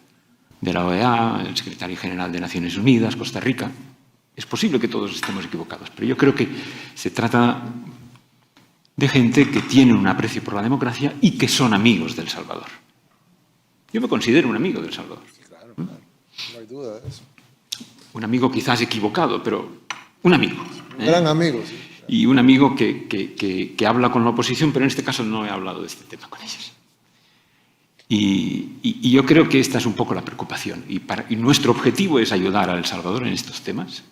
de la OEA, el secretario general de Naciones Unidas, Costa Rica. Es posible que todos estemos equivocados, pero yo creo que se trata de gente que tiene un aprecio por la democracia y que son amigos de El Salvador. Yo me considero un amigo de El Salvador. Sí, claro, claro. No hay duda de eso. Un amigo quizás equivocado, pero un amigo. Un gran amigo, sí. Claro. Y un amigo que habla con la oposición, pero en este caso no he hablado de este tema con ellos. Y yo creo que esta es un poco la preocupación. Y nuestro objetivo es ayudar a El Salvador en estos temas.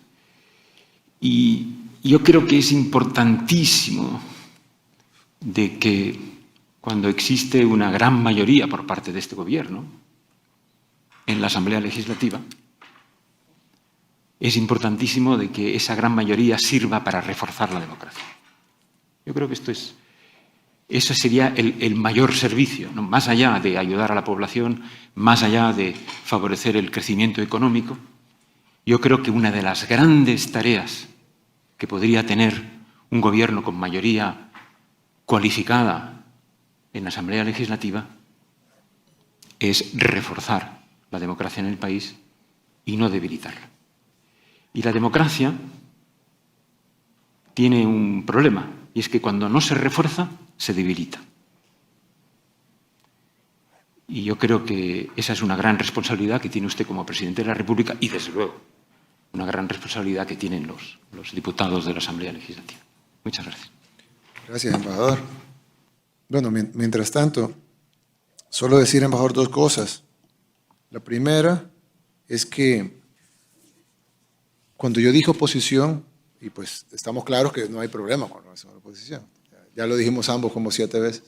Y yo creo que es importantísimo de que cuando existe una gran mayoría por parte de este gobierno en la Asamblea Legislativa, es importantísimo de que esa gran mayoría sirva para reforzar la democracia. Yo creo que eso sería el mayor servicio, ¿no? Más allá de ayudar a la población, más allá de favorecer el crecimiento económico. Yo creo que una de las grandes tareas que podría tener un gobierno con mayoría cualificada en la Asamblea Legislativa es reforzar la democracia en el país y no debilitarla. Y la democracia tiene un problema, y es que cuando no se refuerza, se debilita. Y yo creo que esa es una gran responsabilidad que tiene usted como presidente de la República y, desde luego, una gran responsabilidad que tienen los diputados de la Asamblea Legislativa. Muchas gracias. Gracias, embajador. Bueno, mientras tanto, solo decir, embajador, dos cosas. La primera es que cuando yo dije oposición, y pues estamos claros que no hay problema con la oposición, ya lo dijimos ambos como 7 veces,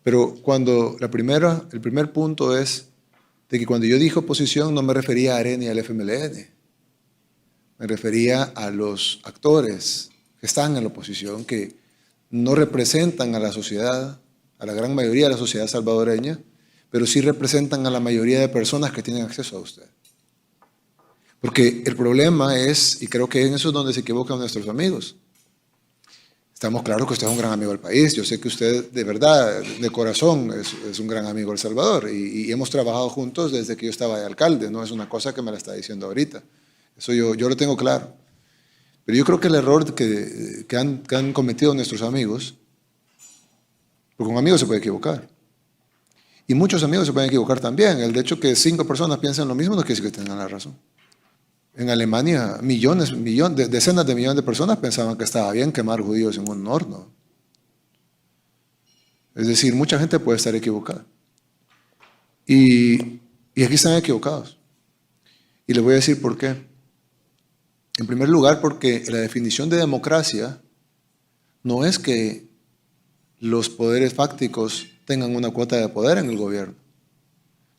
pero cuando el primer punto es de que cuando yo dije oposición no me refería a AREN ni al FMLN, me refería a los actores que están en la oposición, que no representan a la sociedad, a la gran mayoría de la sociedad salvadoreña, pero sí representan a la mayoría de personas que tienen acceso a usted. Porque el problema es, y creo que en eso es donde se equivocan nuestros amigos, estamos claros que usted es un gran amigo del país, yo sé que usted de verdad, de corazón, es un gran amigo de El Salvador, y hemos trabajado juntos desde que yo estaba de alcalde, no es una cosa que me la está diciendo ahorita, eso yo lo tengo claro. Pero yo creo que el error que han cometido nuestros amigos, porque un amigo se puede equivocar, y muchos amigos se pueden equivocar también, el hecho que 5 personas piensen lo mismo no quiere decir que tengan la razón. En Alemania, decenas de millones de personas pensaban que estaba bien quemar judíos en un horno. Es decir, mucha gente puede estar equivocada. Y aquí están equivocados. Y les voy a decir por qué. En primer lugar, porque la definición de democracia no es que los poderes fácticos tengan una cuota de poder en el gobierno.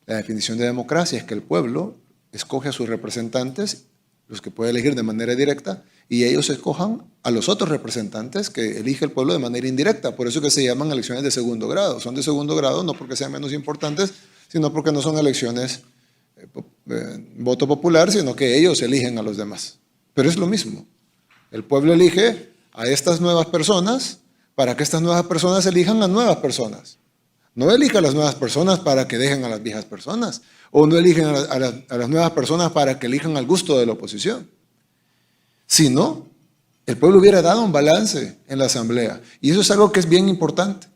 La definición de democracia es que el pueblo escoge a sus representantes, los que puede elegir de manera directa, y ellos escojan a los otros representantes que elige el pueblo de manera indirecta. Por eso que se llaman elecciones de segundo grado. Son de segundo grado no porque sean menos importantes, sino porque no son elecciones voto popular, sino que ellos eligen a los demás. Pero es lo mismo. El pueblo elige a estas nuevas personas para que estas nuevas personas elijan a nuevas personas. No elige a las nuevas personas para que dejen a las viejas personas, o no eligen a las nuevas personas para que elijan al gusto de la oposición. Si no, el pueblo hubiera dado un balance en la asamblea. Y eso es algo que es bien importante.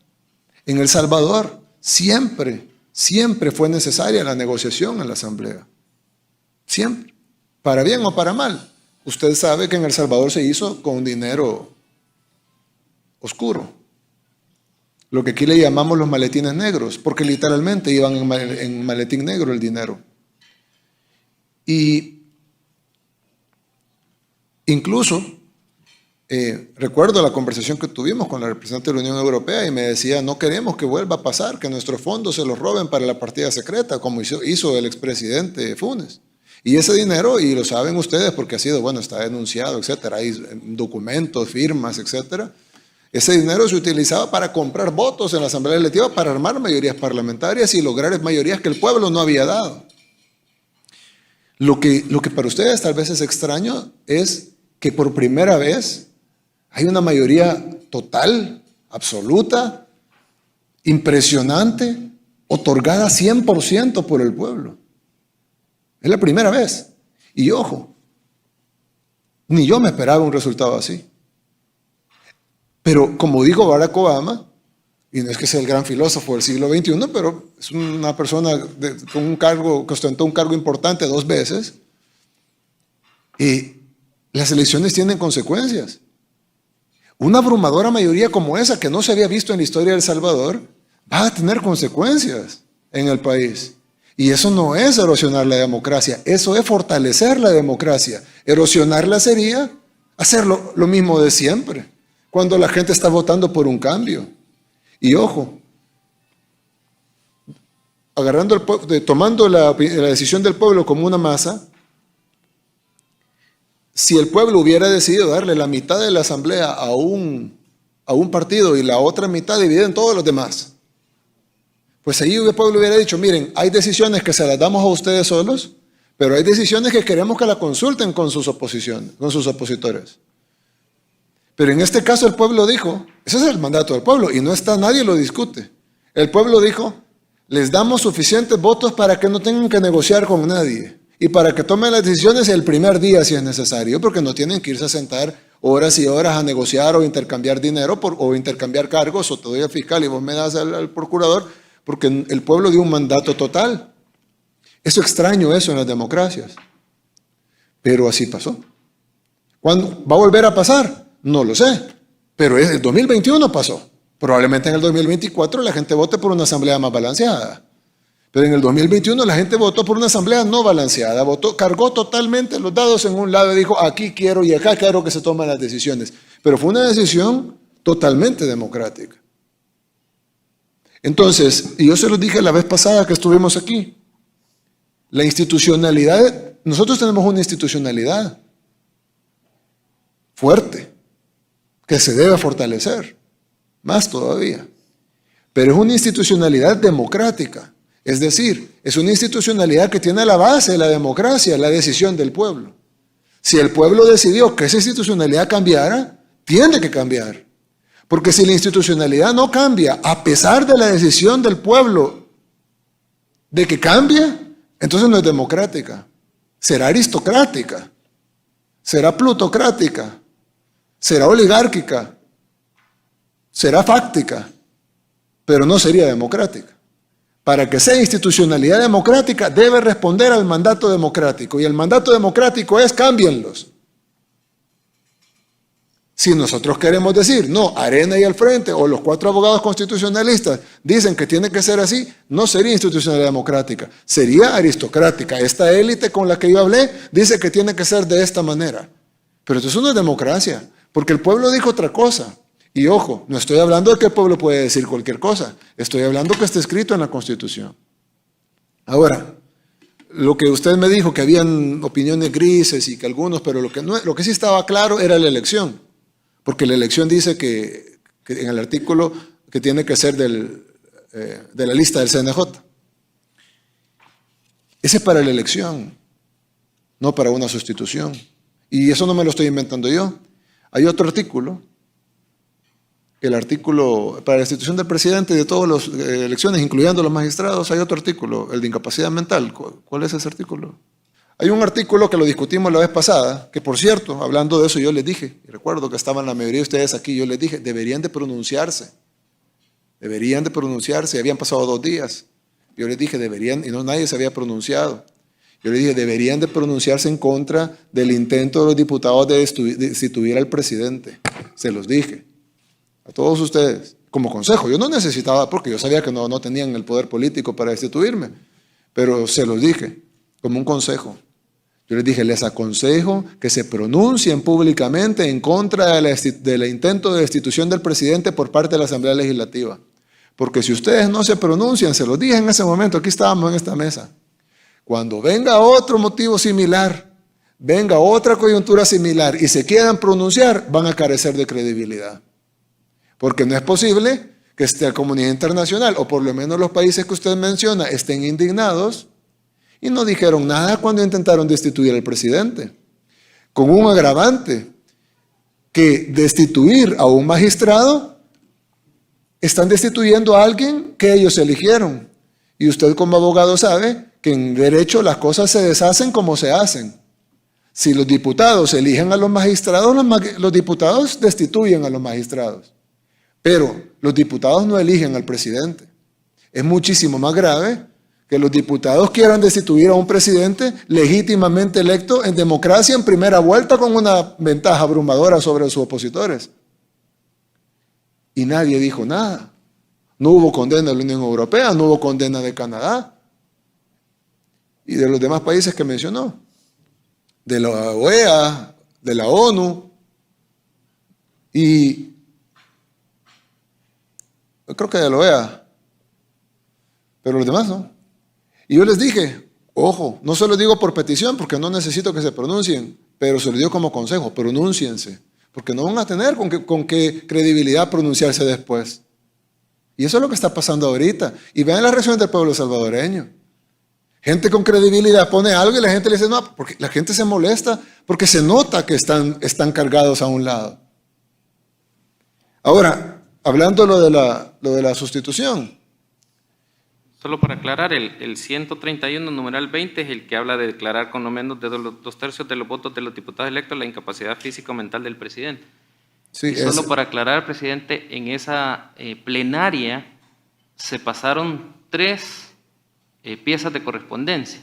En El Salvador siempre fue necesaria la negociación en la asamblea. Siempre. Para bien o para mal. Usted sabe que en El Salvador se hizo con dinero oscuro. Lo que aquí le llamamos los maletines negros, porque literalmente iban en maletín negro el dinero. Y incluso, recuerdo la conversación que tuvimos con la representante de la Unión Europea y me decía, no queremos que vuelva a pasar, que nuestros fondos se los roben para la partida secreta, como hizo el expresidente Funes. Y ese dinero, y lo saben ustedes porque ha sido, bueno, está denunciado, etcétera, hay documentos, firmas, etcétera. Ese dinero se utilizaba para comprar votos en la Asamblea Legislativa, para armar mayorías parlamentarias y lograr mayorías que el pueblo no había dado. Lo que para ustedes tal vez es extraño es que por primera vez hay una mayoría total, absoluta, impresionante, otorgada 100% por el pueblo. Es la primera vez. Y ojo, ni yo me esperaba un resultado así. Pero como dijo Barack Obama, y no es que sea el gran filósofo del siglo XXI, pero es una persona con un cargo, que ostentó un cargo importante 2 veces, y las elecciones tienen consecuencias. Una abrumadora mayoría como esa, que no se había visto en la historia de El Salvador, va a tener consecuencias en el país. Y eso no es erosionar la democracia, eso es fortalecer la democracia. Erosionarla sería hacer lo mismo de siempre, cuando la gente está votando por un cambio. Y ojo, tomando la decisión del pueblo como una masa, si el pueblo hubiera decidido darle la mitad de la asamblea a un partido y la otra mitad dividida en todos los demás, pues ahí el pueblo hubiera dicho, miren, hay decisiones que se las damos a ustedes solos, pero hay decisiones que queremos que la consulten con sus opositores. Pero en este caso el pueblo dijo, ese es el mandato del pueblo y no está, nadie lo discute. El pueblo dijo, les damos suficientes votos para que no tengan que negociar con nadie y para que tomen las decisiones el primer día si es necesario, porque no tienen que irse a sentar horas y horas a negociar o intercambiar dinero o intercambiar cargos, o te doy al fiscal y vos me das al procurador, porque el pueblo dio un mandato total. Eso extraño eso en las democracias, pero así pasó. ¿Cuándo va a volver a pasar? No lo sé, pero en el 2021 pasó. Probablemente en el 2024 la gente vote por una asamblea más balanceada. Pero en el 2021 la gente votó por una asamblea no balanceada, cargó totalmente los dados en un lado y dijo, aquí quiero y acá quiero que se tomen las decisiones. Pero fue una decisión totalmente democrática. Entonces, y yo se los dije la vez pasada que estuvimos aquí, la institucionalidad, nosotros tenemos una institucionalidad fuerte, que se debe fortalecer, más todavía. Pero es una institucionalidad democrática. Es decir, es una institucionalidad que tiene la base de la democracia, la decisión del pueblo. Si el pueblo decidió que esa institucionalidad cambiara, tiene que cambiar. Porque si la institucionalidad no cambia, a pesar de la decisión del pueblo de que cambie, entonces no es democrática. Será aristocrática, será plutocrática, será oligárquica, será fáctica, pero no sería democrática. Para que sea institucionalidad democrática, debe responder al mandato democrático. Y el mandato democrático es, cámbienlos. Si nosotros queremos decir, no, Arena y al Frente, o los 4 abogados constitucionalistas dicen que tiene que ser así, no sería institucionalidad democrática, sería aristocrática. Esta élite con la que yo hablé dice que tiene que ser de esta manera. Pero eso no es democracia, porque el pueblo dijo otra cosa. Y ojo, no estoy hablando de que el pueblo puede decir cualquier cosa, estoy hablando que está escrito en la Constitución. Ahora, lo que usted me dijo, que habían opiniones grises y que algunos, pero lo que sí estaba claro era la elección, porque la elección dice que en el artículo que tiene que ser de la lista del CNJ. Ese es para la elección, no para una sustitución. Y eso no me lo estoy inventando yo. Hay otro artículo, el artículo para la institución del presidente y de todas las elecciones, incluyendo los magistrados, hay otro artículo, el de incapacidad mental. ¿Cuál es ese artículo? Hay un artículo que lo discutimos la vez pasada, que por cierto, hablando de eso yo les dije, y recuerdo que estaban la mayoría de ustedes aquí, yo les dije, deberían de pronunciarse, habían pasado 2 días, yo les dije, deberían, y no nadie se había pronunciado, yo les dije, deberían de pronunciarse en contra del intento de los diputados de destituir al presidente, se los dije. A todos ustedes, como consejo. Yo no necesitaba, porque yo sabía que no tenían el poder político para destituirme, pero se los dije como un consejo. Yo les dije, les aconsejo que se pronuncien públicamente en contra del intento de destitución del presidente por parte de la Asamblea Legislativa. Porque si ustedes no se pronuncian, se los dije en ese momento, aquí estábamos en esta mesa, cuando venga otro motivo similar, venga otra coyuntura similar y se quieran pronunciar, van a carecer de credibilidad. Porque no es posible que la comunidad internacional, o por lo menos los países que usted menciona, estén indignados y no dijeron nada cuando intentaron destituir al presidente. Con un agravante, que destituir a un magistrado, están destituyendo a alguien que ellos eligieron. Y usted como abogado sabe que en derecho las cosas se deshacen como se hacen. Si los diputados eligen a los magistrados, los diputados destituyen a los magistrados. Pero los diputados no eligen al presidente. Es muchísimo más grave que los diputados quieran destituir a un presidente legítimamente electo en democracia en primera vuelta con una ventaja abrumadora sobre sus opositores. Y nadie dijo nada. No hubo condena de la Unión Europea, no hubo condena de Canadá y de los demás países que mencionó, de la OEA, de la ONU y creo que de la OEA, pero los demás no. Y yo les dije, ojo, no se lo digo por petición porque no necesito que se pronuncien, pero se lo digo como consejo, pronúnciense, porque no van a tener con qué credibilidad pronunciarse después. Y eso es lo que está pasando ahorita. Y vean las reacciones del pueblo salvadoreño. Gente con credibilidad pone algo y la gente le dice no, porque la gente se molesta porque se nota que están cargados a un lado. Ahora, hablando lo de la sustitución, Solo para aclarar, el 131, numeral 20, es el que habla de declarar con no menos de 2/3 de los votos de los diputados electos la incapacidad física o mental del presidente. Sí, y solo para aclarar, presidente, en esa plenaria se pasaron 3 piezas de correspondencia.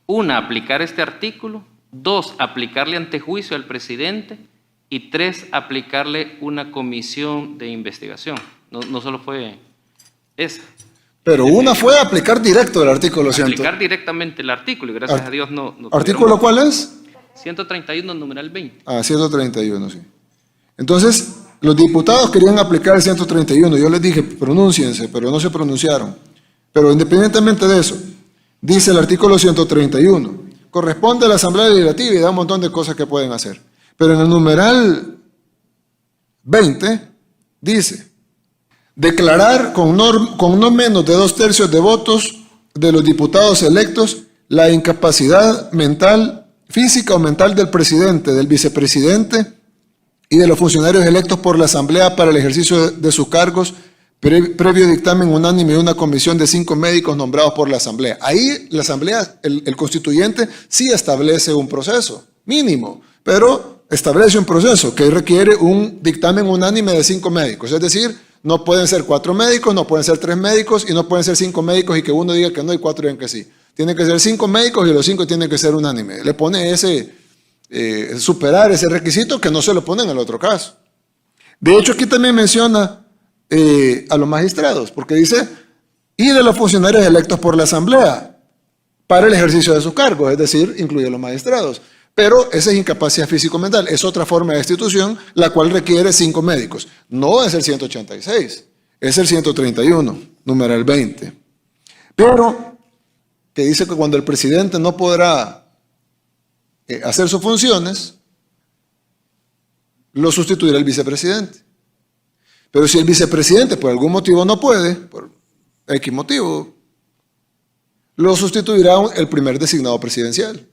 Una, aplicar este artículo. 2, aplicarle antejuicio al presidente. Y 3, aplicarle una comisión de investigación. No solo fue esa. Pero una fue aplicar directo el artículo 100. Aplicar directamente el artículo, y gracias a Dios no ¿Artículo cuál es? 131, numeral 20. 131, sí. Entonces, los diputados querían aplicar el 131. Yo les dije, pronúnciense, pero no se pronunciaron. Pero independientemente de eso, dice el artículo 131, corresponde a la Asamblea Legislativa y da un montón de cosas que pueden hacer. Pero en el numeral 20 dice, declarar con no menos de 2/3 de votos de los diputados electos la incapacidad mental, física o mental del presidente, del vicepresidente y de los funcionarios electos por la Asamblea para el ejercicio de sus cargos, previo dictamen unánime de una comisión de 5 médicos nombrados por la Asamblea. Ahí la Asamblea, el constituyente, sí establece un proceso mínimo, pero establece un proceso que requiere un dictamen unánime de 5 médicos. Es decir, no pueden ser 4 médicos, no pueden ser 3 médicos y no pueden ser 5 médicos y que uno diga que no y 4 digan que sí. Tienen que ser 5 médicos y los 5 tienen que ser unánimes. Le pone superar ese requisito que no se lo pone en el otro caso. De hecho, aquí también menciona a los magistrados, porque dice, y de los funcionarios electos por la Asamblea para el ejercicio de sus cargos, es decir, incluye a los magistrados. Pero esa es incapacidad físico-mental, es otra forma de destitución, la cual requiere 5 médicos. No es el 186, es el 131, numeral 20. Pero que dice que cuando el presidente no podrá hacer sus funciones, lo sustituirá el vicepresidente. Pero si el vicepresidente por algún motivo no puede, por X motivo, lo sustituirá el primer designado presidencial.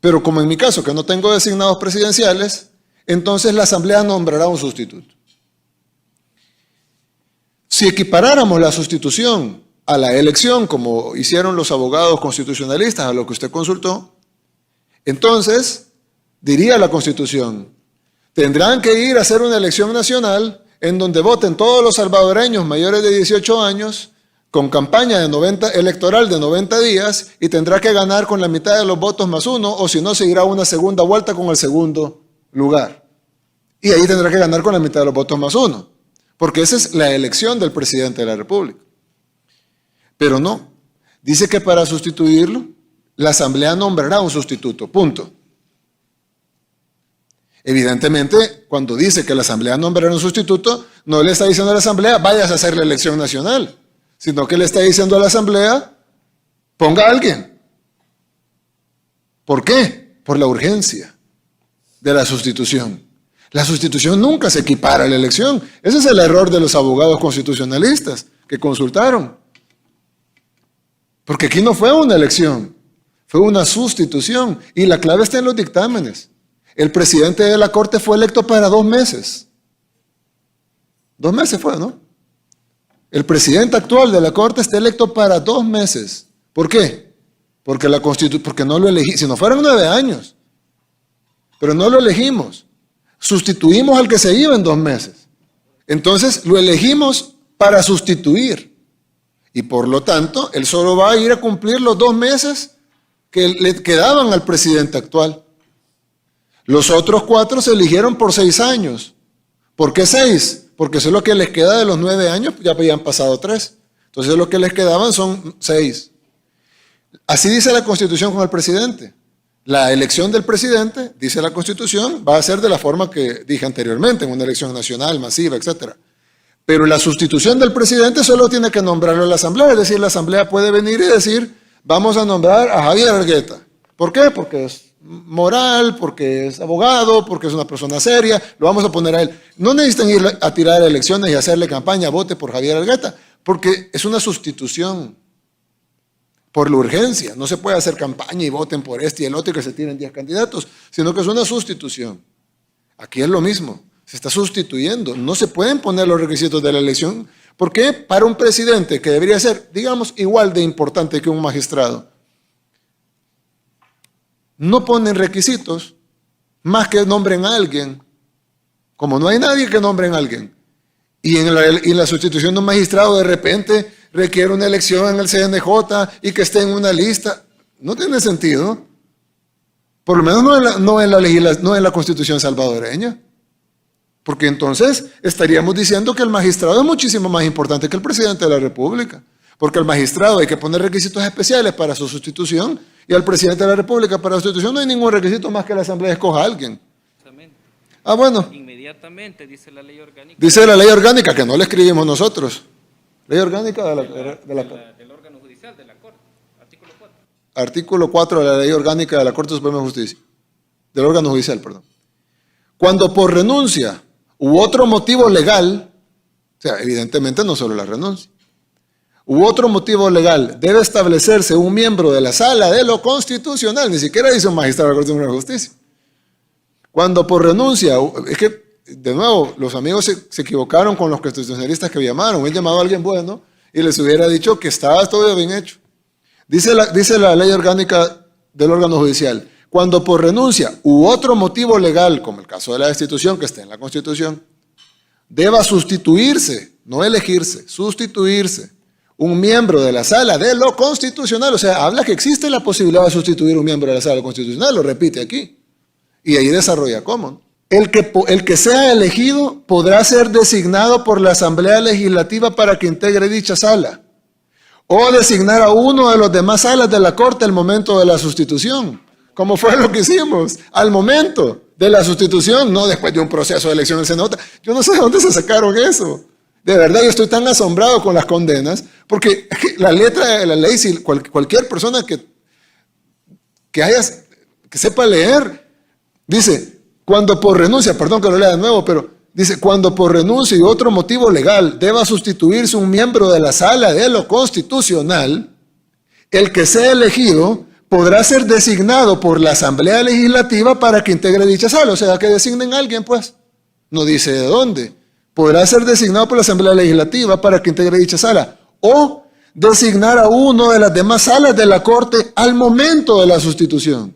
Pero como en mi caso, que no tengo designados presidenciales, entonces la Asamblea nombrará un sustituto. Si equiparáramos la sustitución a la elección, como hicieron los abogados constitucionalistas, a lo que usted consultó, entonces diría la Constitución, tendrán que ir a hacer una elección nacional en donde voten todos los salvadoreños mayores de 18 años, con campaña electoral de 90 días, y tendrá que ganar con la mitad de los votos más 1, o si no, se irá a una segunda vuelta con el segundo lugar. Y ahí tendrá que ganar con la mitad de los votos más 1, porque esa es la elección del presidente de la República. Pero no, dice que para sustituirlo, la Asamblea nombrará un sustituto, punto. Evidentemente, cuando dice que la Asamblea nombrará un sustituto, no le está diciendo a la Asamblea, vayas a hacer la elección nacional, sino que le está diciendo a la Asamblea, ponga a alguien. ¿Por qué? Por la urgencia de la sustitución. La sustitución nunca se equipara a la elección. Ese es el error de los abogados constitucionalistas que consultaron. Porque aquí no fue una elección, fue una sustitución. Y la clave está en los dictámenes. El presidente de la Corte fue electo para 2 meses. 2 meses fue, ¿no? El presidente actual de la Corte está electo para 2 meses. ¿Por qué? Porque no lo elegí, si no fueran 9 años. Pero no lo elegimos. Sustituimos al que se iba en 2 meses. Entonces lo elegimos para sustituir. Y por lo tanto, él solo va a ir a cumplir los 2 meses que le quedaban al presidente actual. Los otros 4 se eligieron por 6 años. ¿Por qué 6? Porque eso es lo que les queda de los 9 años, ya habían pasado 3. Entonces lo que les quedaban son 6. Así dice la Constitución con el presidente. La elección del presidente, dice la Constitución, va a ser de la forma que dije anteriormente, en una elección nacional, masiva, etc. Pero la sustitución del presidente solo tiene que nombrarlo a la Asamblea. Es decir, la Asamblea puede venir y decir, vamos a nombrar a Javier Argueta. ¿Por qué? Porque es moral, porque es abogado, porque es una persona seria, lo vamos a poner a él. No necesitan ir a tirar elecciones y hacerle campaña, vote por Javier Argueta, porque es una sustitución por la urgencia. No se puede hacer campaña y voten por este y el otro y que se tiren 10 candidatos, sino que es una sustitución. Aquí es lo mismo, se está sustituyendo. No se pueden poner los requisitos de la elección Porque para un presidente que debería ser, digamos, igual de importante que un magistrado, no ponen requisitos más que nombren a alguien, como no hay nadie que nombren a alguien. Y en la sustitución de un magistrado de repente requiere una elección en el CNJ y que esté en una lista. No tiene sentido. Por lo menos no en la Constitución salvadoreña. Porque entonces estaríamos diciendo que el magistrado es muchísimo más importante que el presidente de la República. Porque al magistrado hay que poner requisitos especiales para su sustitución y al presidente de la República para su sustitución no hay ningún requisito más que la Asamblea escoja a alguien. Ah, bueno. Inmediatamente, dice la ley orgánica. Dice la ley orgánica, que no la escribimos nosotros. Ley orgánica del órgano judicial de la Corte, artículo 4. Artículo 4 de la Ley Orgánica de la Corte Suprema de Justicia. Del órgano judicial, perdón. Cuando por renuncia u otro motivo legal, o sea, evidentemente no solo la renuncia, u otro motivo legal debe establecerse un miembro de la Sala de lo Constitucional, ni siquiera dice un magistrado de la Corte Suprema de Justicia. Cuando por renuncia, es que, de nuevo, los amigos se equivocaron con los constitucionalistas que llamaron, hubieran llamado a alguien bueno y les hubiera dicho que estaba todo bien hecho. Dice la ley orgánica del órgano judicial, cuando por renuncia u otro motivo legal, como el caso de la destitución que está en la Constitución, deba sustituirse, no elegirse, sustituirse, un miembro de la Sala de lo Constitucional, o sea, habla que existe la posibilidad de sustituir un miembro de la Sala de lo Constitucional, lo repite aquí. Y ahí desarrolla cómo. El que sea elegido podrá ser designado por la Asamblea Legislativa para que integre dicha sala, o designar a uno de los demás salas de la Corte al momento de la sustitución, como fue lo que hicimos, al momento de la sustitución, no después de un proceso de elección del Senado. Yo no sé de dónde se sacaron eso. De verdad, yo estoy tan asombrado con las condenas, porque la letra de la ley, si cualquier persona que sepa leer, dice, cuando por renuncia, perdón que lo lea de nuevo, pero dice, cuando por renuncia y otro motivo legal deba sustituirse un miembro de la Sala de lo Constitucional, el que sea elegido podrá ser designado por la Asamblea Legislativa para que integre dicha sala. O sea, que designen a alguien, pues. No dice de dónde. Podrá ser designado por la Asamblea Legislativa para que integre dicha sala. O designar a uno de las demás salas de la Corte al momento de la sustitución.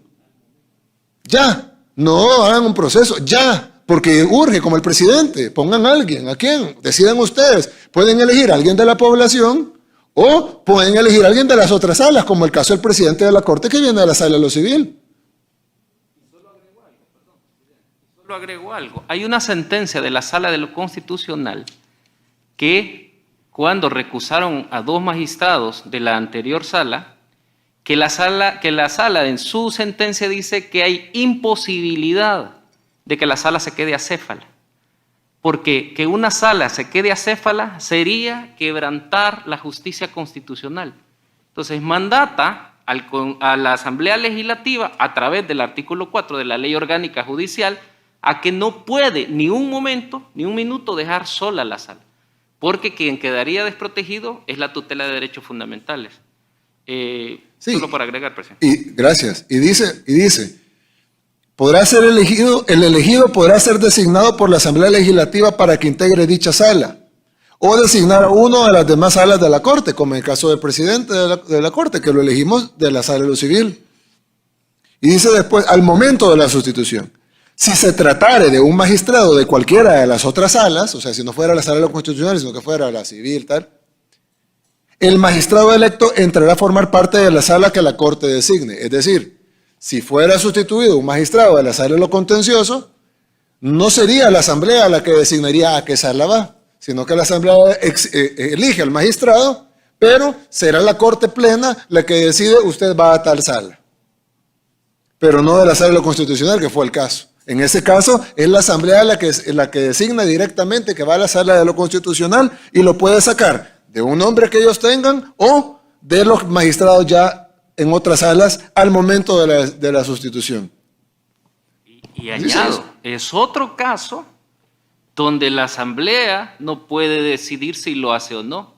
Ya. No hagan un proceso, ya, porque urge, como el presidente, pongan a alguien, ¿a quién? Decidan ustedes, pueden elegir a alguien de la población o pueden elegir a alguien de las otras salas, como el caso del presidente de la Corte que viene de la Sala de lo Civil. Solo agrego algo, hay una sentencia de la Sala de lo Constitucional que cuando recusaron a 2 magistrados de la anterior sala, que la sala en su sentencia dice que hay imposibilidad de que la sala se quede acéfala. Porque que una sala se quede acéfala sería quebrantar la justicia constitucional. Entonces mandata a la Asamblea Legislativa, a través del artículo 4 de la Ley Orgánica Judicial, a que no puede ni un momento, ni un minuto dejar sola la sala. Porque quien quedaría desprotegido es la tutela de derechos fundamentales. Sí, solo por agregar, presidente. Gracias. Y dice, podrá ser elegido, el elegido podrá ser designado por la Asamblea Legislativa para que integre dicha sala, o designar a uno de las demás salas de la Corte, como en el caso del presidente de la Corte, que lo elegimos de la Sala de lo Civil. Y dice después, al momento de la sustitución, si se tratare de un magistrado de cualquiera de las otras salas, o sea, si no fuera la Sala de lo Constitucional, sino que fuera la Civil, tal, el magistrado electo entrará a formar parte de la sala que la Corte designe. Es decir, si fuera sustituido un magistrado de la Sala de lo Contencioso, no sería la Asamblea la que designaría a qué sala va, sino que la Asamblea elige al magistrado, pero será la Corte Plena la que decide usted va a tal sala. Pero no de la Sala de lo Constitucional, que fue el caso. En ese caso, es la Asamblea la que designa directamente que va a la Sala de lo Constitucional y lo puede sacar de un nombre que ellos tengan o de los magistrados ya en otras salas al momento de la sustitución. Y añado, es otro caso donde la Asamblea no puede decidir si lo hace o no,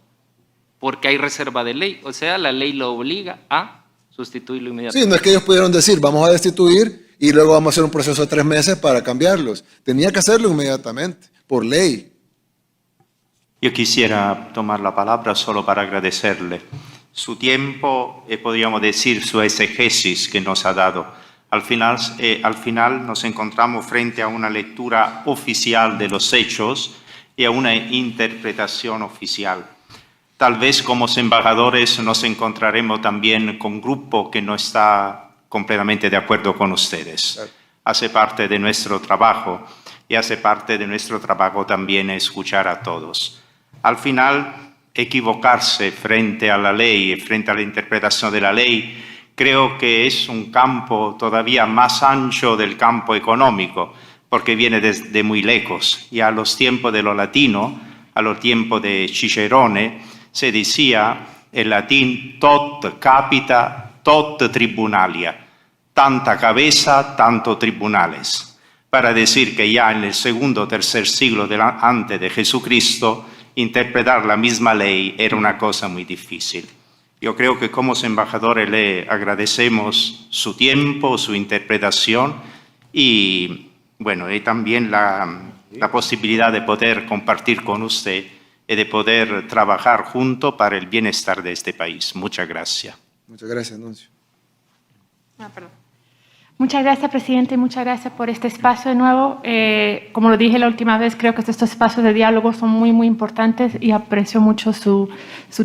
porque hay reserva de ley, o sea, la ley lo obliga a sustituirlo inmediatamente. Sí, no es que ellos pudieron decir, vamos a destituir y luego vamos a hacer un proceso de 3 meses para cambiarlos. Tenía que hacerlo inmediatamente, por ley. Yo quisiera tomar la palabra solo para agradecerle su tiempo y podríamos decir su exegesis que nos ha dado. Al final nos encontramos frente a una lectura oficial de los hechos y a una interpretación oficial. Tal vez como embajadores nos encontraremos también con un grupo que no está completamente de acuerdo con ustedes. Hace parte de nuestro trabajo y hace parte de nuestro trabajo también escuchar a todos. Al final, equivocarse frente a la ley y frente a la interpretación de la ley creo que es un campo todavía más ancho del campo económico, porque viene desde muy lejos. Y a los tiempos de lo latino, a los tiempos de Cicerone, se decía en latín tot capita, tot tribunalia, tanta cabeza, tanto tribunales, para decir que ya en el segundo o tercer siglo antes de Jesucristo, interpretar la misma ley era una cosa muy difícil. Yo creo que como embajadores le agradecemos su tiempo, su interpretación y, bueno, y también la posibilidad de poder compartir con usted y de poder trabajar juntos para el bienestar de este país. Muchas gracias. Muchas gracias, Nuncio. Muchas gracias, presidente, y muchas gracias por este espacio de nuevo. Como lo dije la última vez, creo que estos espacios de diálogo son muy, muy importantes y aprecio mucho su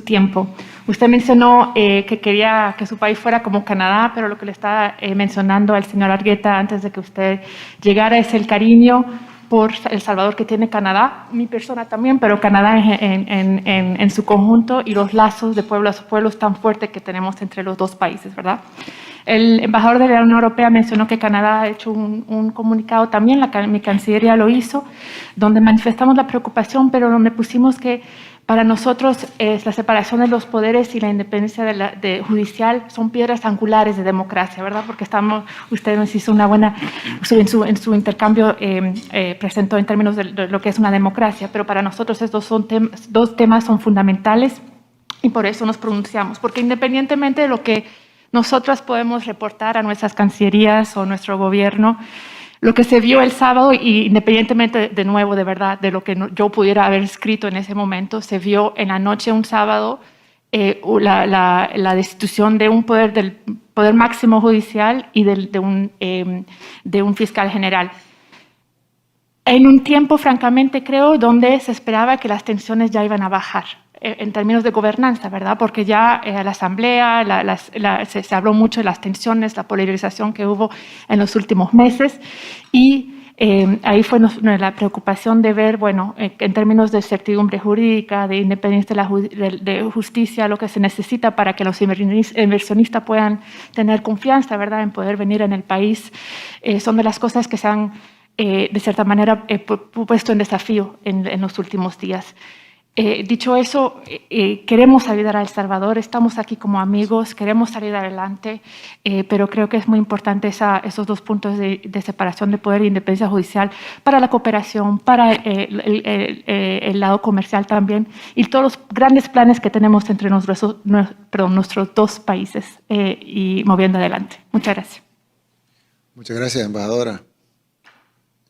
tiempo. Usted mencionó que quería que su país fuera como Canadá, pero lo que le estaba mencionando al señor Argueta antes de que usted llegara es el cariño por El Salvador que tiene Canadá, mi persona también, pero Canadá en su conjunto y los lazos de pueblo a pueblo tan fuertes que tenemos entre los dos países, ¿verdad? El embajador de la Unión Europea mencionó que Canadá ha hecho un comunicado también, mi Cancillería lo hizo, donde manifestamos la preocupación, pero donde pusimos que para nosotros la separación de los poderes y la independencia judicial son piedras angulares de democracia, ¿verdad? Porque usted nos hizo una buena, en su intercambio presentó en términos de lo que es una democracia, pero para nosotros estos dos temas son fundamentales y por eso nos pronunciamos, porque independientemente de lo que nosotras podemos reportar a nuestras cancillerías o nuestro gobierno, lo que se vio el sábado, y independientemente de nuevo, de verdad, de lo que yo pudiera haber escrito en ese momento, se vio en la noche un sábado la destitución de un poder, del poder máximo judicial y de un fiscal general. En un tiempo, francamente, creo, donde se esperaba que las tensiones ya iban a bajar en términos de gobernanza, ¿verdad? Porque ya la Asamblea, se habló mucho de las tensiones, la polarización que hubo en los últimos meses y ahí fue la preocupación de ver, bueno, en términos de certidumbre jurídica, de independencia de justicia, lo que se necesita para que los inversionistas puedan tener confianza, ¿verdad?, en poder venir en el país, son de las cosas que se han, de cierta manera, puesto en desafío en los últimos días. Dicho eso, queremos ayudar a El Salvador, estamos aquí como amigos, queremos salir adelante, pero creo que es muy importante esos dos puntos de separación de poder e independencia judicial para la cooperación, para el lado comercial también, y todos los grandes planes que tenemos entre nuestros dos países y moviendo adelante. Muchas gracias. Muchas gracias, embajadora.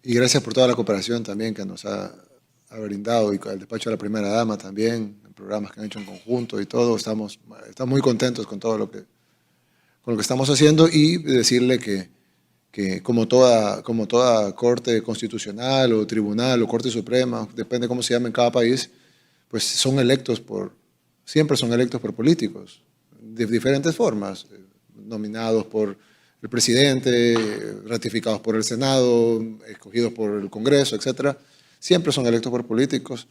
Y gracias por toda la cooperación también que nos ha brindado, y al despacho de la primera dama también, en programas que han hecho en conjunto y todo. Estamos muy contentos con todo lo que estamos haciendo, y decirle que como toda corte constitucional o tribunal o corte suprema, depende cómo se llame en cada país, pues siempre son electos por políticos de diferentes formas, nominados por el presidente, ratificados por el Senado, escogidos por el Congreso, etcétera. Siempre son electos por políticos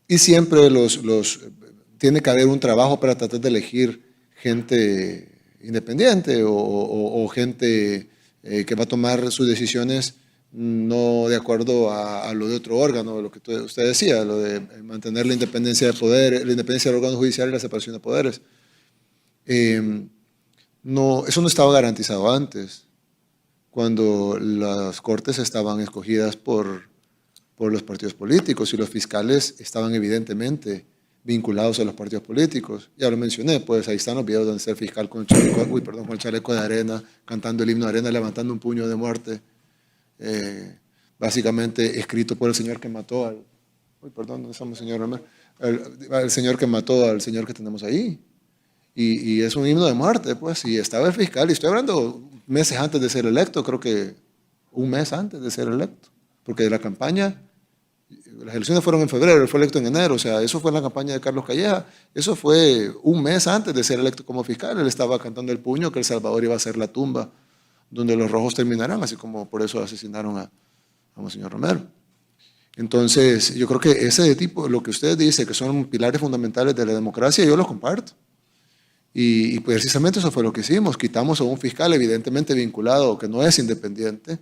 y siempre tiene que haber un trabajo para tratar de elegir gente independiente o gente que va a tomar sus decisiones no de acuerdo a lo de otro órgano, lo que usted decía, lo de mantener la independencia de poder, la independencia del órgano judicial y la separación de poderes. Eso no estaba garantizado antes, cuando las cortes estaban escogidas por los partidos políticos y los fiscales estaban evidentemente vinculados a los partidos políticos. Ya lo mencioné, pues ahí están los videos donde está el fiscal con el chaleco de arena, cantando el himno de arena, levantando un puño de muerte, básicamente escrito por el señor que mató Uy, perdón, no estamos, señor Romero. El señor que mató al señor que tenemos ahí. Y es un himno de muerte, pues. Y estaba el fiscal, y estoy hablando meses antes de ser electo, creo que un mes antes de ser electo. Porque la campaña, las elecciones fueron en febrero, él fue electo en enero, o sea, eso fue en la campaña de Carlos Calleja. Eso fue un mes antes de ser electo como fiscal. Él estaba cantando el puño que El Salvador iba a ser la tumba donde los rojos terminarán, así como por eso asesinaron a Monseñor Romero. Entonces, yo creo que ese tipo, lo que usted dice, que son pilares fundamentales de la democracia, yo los comparto. Y precisamente eso fue lo que hicimos. Quitamos a un fiscal evidentemente vinculado, que no es independiente,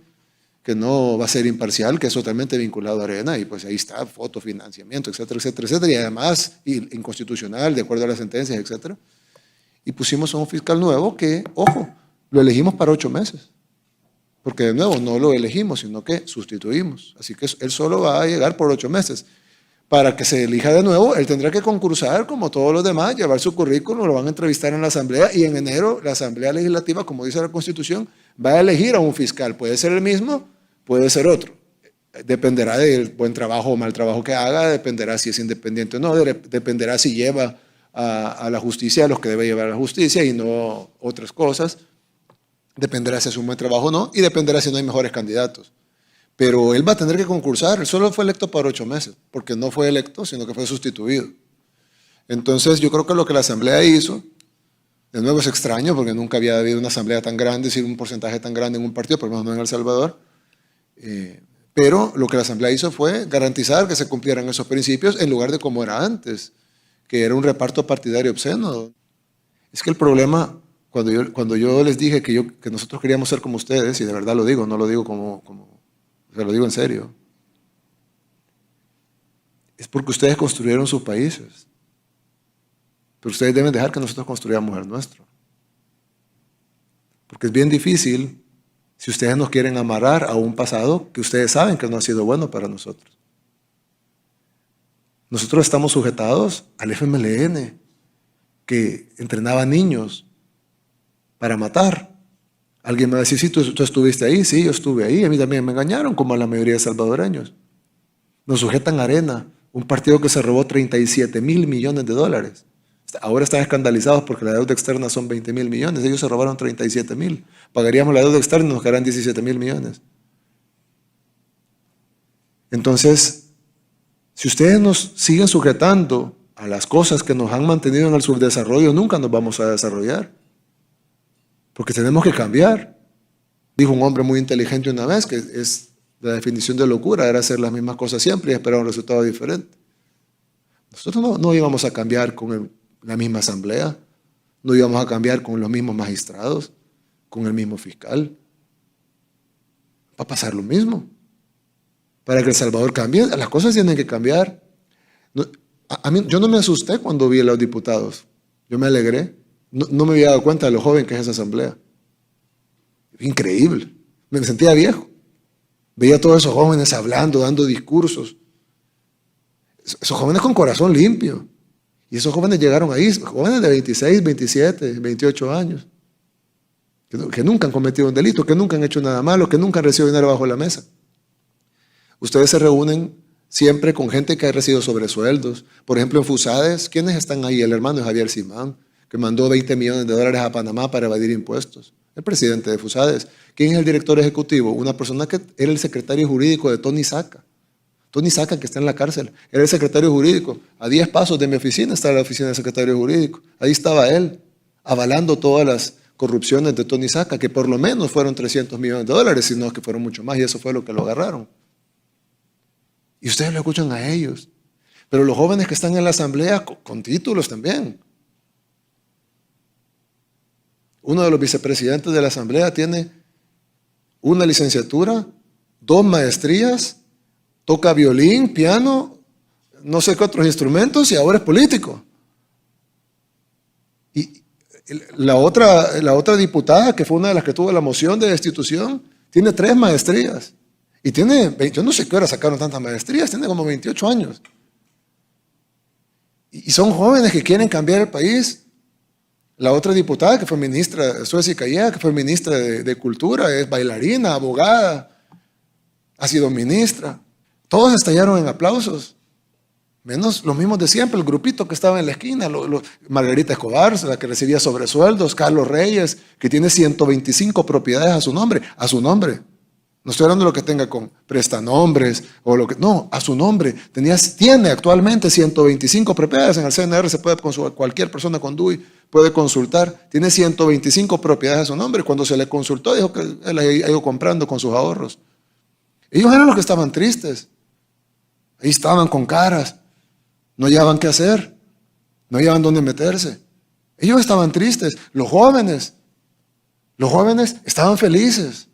que no va a ser imparcial, que es totalmente vinculado a Arena, y pues ahí está, foto, financiamiento, etcétera, etcétera, etcétera, y además inconstitucional, de acuerdo a las sentencias, etcétera. Y pusimos a un fiscal nuevo que, ojo, lo elegimos para 8 meses. Porque de nuevo, no lo elegimos, sino que sustituimos. Así que él solo va a llegar por 8 meses. Para que se elija de nuevo, él tendrá que concursar como todos los demás, llevar su currículum, lo van a entrevistar en la Asamblea, y en enero la Asamblea Legislativa, como dice la Constitución, va a elegir a un fiscal. Puede ser el mismo, puede ser otro. Dependerá del buen trabajo o mal trabajo que haga, dependerá si es independiente o no, dependerá si lleva a la justicia a los que debe llevar a la justicia y no otras cosas. Dependerá si es un buen trabajo o no, y dependerá si no hay mejores candidatos. Pero él va a tener que concursar. Él solo fue electo por 8 meses, porque no fue electo, sino que fue sustituido. Entonces, yo creo que lo que la Asamblea hizo, de nuevo es extraño, porque nunca había habido una Asamblea tan grande, es decir, un porcentaje tan grande en un partido, por lo menos no en El Salvador. Pero lo que la Asamblea hizo fue garantizar que se cumplieran esos principios en lugar de como era antes, que era un reparto partidario obsceno. Es que el problema, cuando yo les dije que nosotros queríamos ser como ustedes, y de verdad lo digo, no lo digo se lo digo en serio, es porque ustedes construyeron sus países. Pero ustedes deben dejar que nosotros construyamos el nuestro. Porque es bien difícil si ustedes nos quieren amarrar a un pasado que ustedes saben que no ha sido bueno para nosotros. Nosotros estamos sujetados al FMLN, que entrenaba niños para matar. Alguien me va a decir, sí, tú estuviste ahí. Sí, yo estuve ahí. A mí también me engañaron, como a la mayoría de salvadoreños. Nos sujetan a Arena, un partido que se robó 37.000 millones de dólares. Ahora están escandalizados porque la deuda externa son 20.000 millones. Ellos se robaron 37.000. Pagaríamos la deuda externa y nos quedarán 17.000 millones. Entonces, si ustedes nos siguen sujetando a las cosas que nos han mantenido en el subdesarrollo, nunca nos vamos a desarrollar. Porque tenemos que cambiar. Dijo un hombre muy inteligente una vez que es la definición de locura, era hacer las mismas cosas siempre y esperar un resultado diferente. Nosotros no íbamos a cambiar con la misma asamblea, no íbamos a cambiar con los mismos magistrados, con el mismo fiscal. Va a pasar lo mismo. Para que El Salvador cambie, las cosas tienen que cambiar. Yo no me asusté cuando vi a los diputados, yo me alegré. No me había dado cuenta de lo joven que es esa asamblea. Increíble. Me sentía viejo. Veía a todos esos jóvenes hablando, dando discursos. Esos jóvenes con corazón limpio. Y esos jóvenes llegaron ahí, jóvenes de 26, 27, 28 años, que nunca han cometido un delito, que nunca han hecho nada malo, que nunca han recibido dinero bajo la mesa. Ustedes se reúnen siempre con gente que ha recibido sobresueldos. Por ejemplo, en Fusades, ¿quiénes están ahí? El hermano de Javier Simán, que mandó 20 millones de dólares a Panamá para evadir impuestos. El presidente de Fusades. ¿Quién es el director ejecutivo? Una persona que era el secretario jurídico de Tony Saca. Tony Saca, que está en la cárcel, era el secretario jurídico. A 10 pasos de mi oficina está la oficina del secretario jurídico. Ahí estaba él, avalando todas las corrupciones de Tony Saca, que por lo menos fueron 300 millones de dólares, sino que fueron mucho más, y eso fue lo que lo agarraron. Y ustedes lo escuchan a ellos. Pero los jóvenes que están en la asamblea, con títulos también. Uno de los vicepresidentes de la asamblea tiene una licenciatura, 2 maestrías, toca violín, piano, no sé qué otros instrumentos, y ahora es político. Y la otra diputada, que fue una de las que tuvo la moción de destitución, tiene 3 maestrías. Y yo no sé qué hora sacaron tantas maestrías, tiene como 28 años. Y son jóvenes que quieren cambiar el país. La otra diputada, que fue ministra, Suecia Calleja, que fue ministra de Cultura, es bailarina, abogada, ha sido ministra. Todos estallaron en aplausos. Menos los mismos de siempre, el grupito que estaba en la esquina, Margarita Escobar, la que recibía sobresueldos, Carlos Reyes, que tiene 125 propiedades a su nombre. No estoy hablando de lo que tenga con prestanombres o lo que, no, a su nombre. Tiene actualmente 125 propiedades. En el CNR se puede consultar, cualquier persona con DUI puede consultar. Tiene 125 propiedades a su nombre. Cuando se le consultó, dijo que él ha ido comprando con sus ahorros. Ellos eran los que estaban tristes. Ahí estaban con caras. No hallaban qué hacer. No hallaban dónde meterse. Ellos estaban tristes. Los jóvenes estaban felices,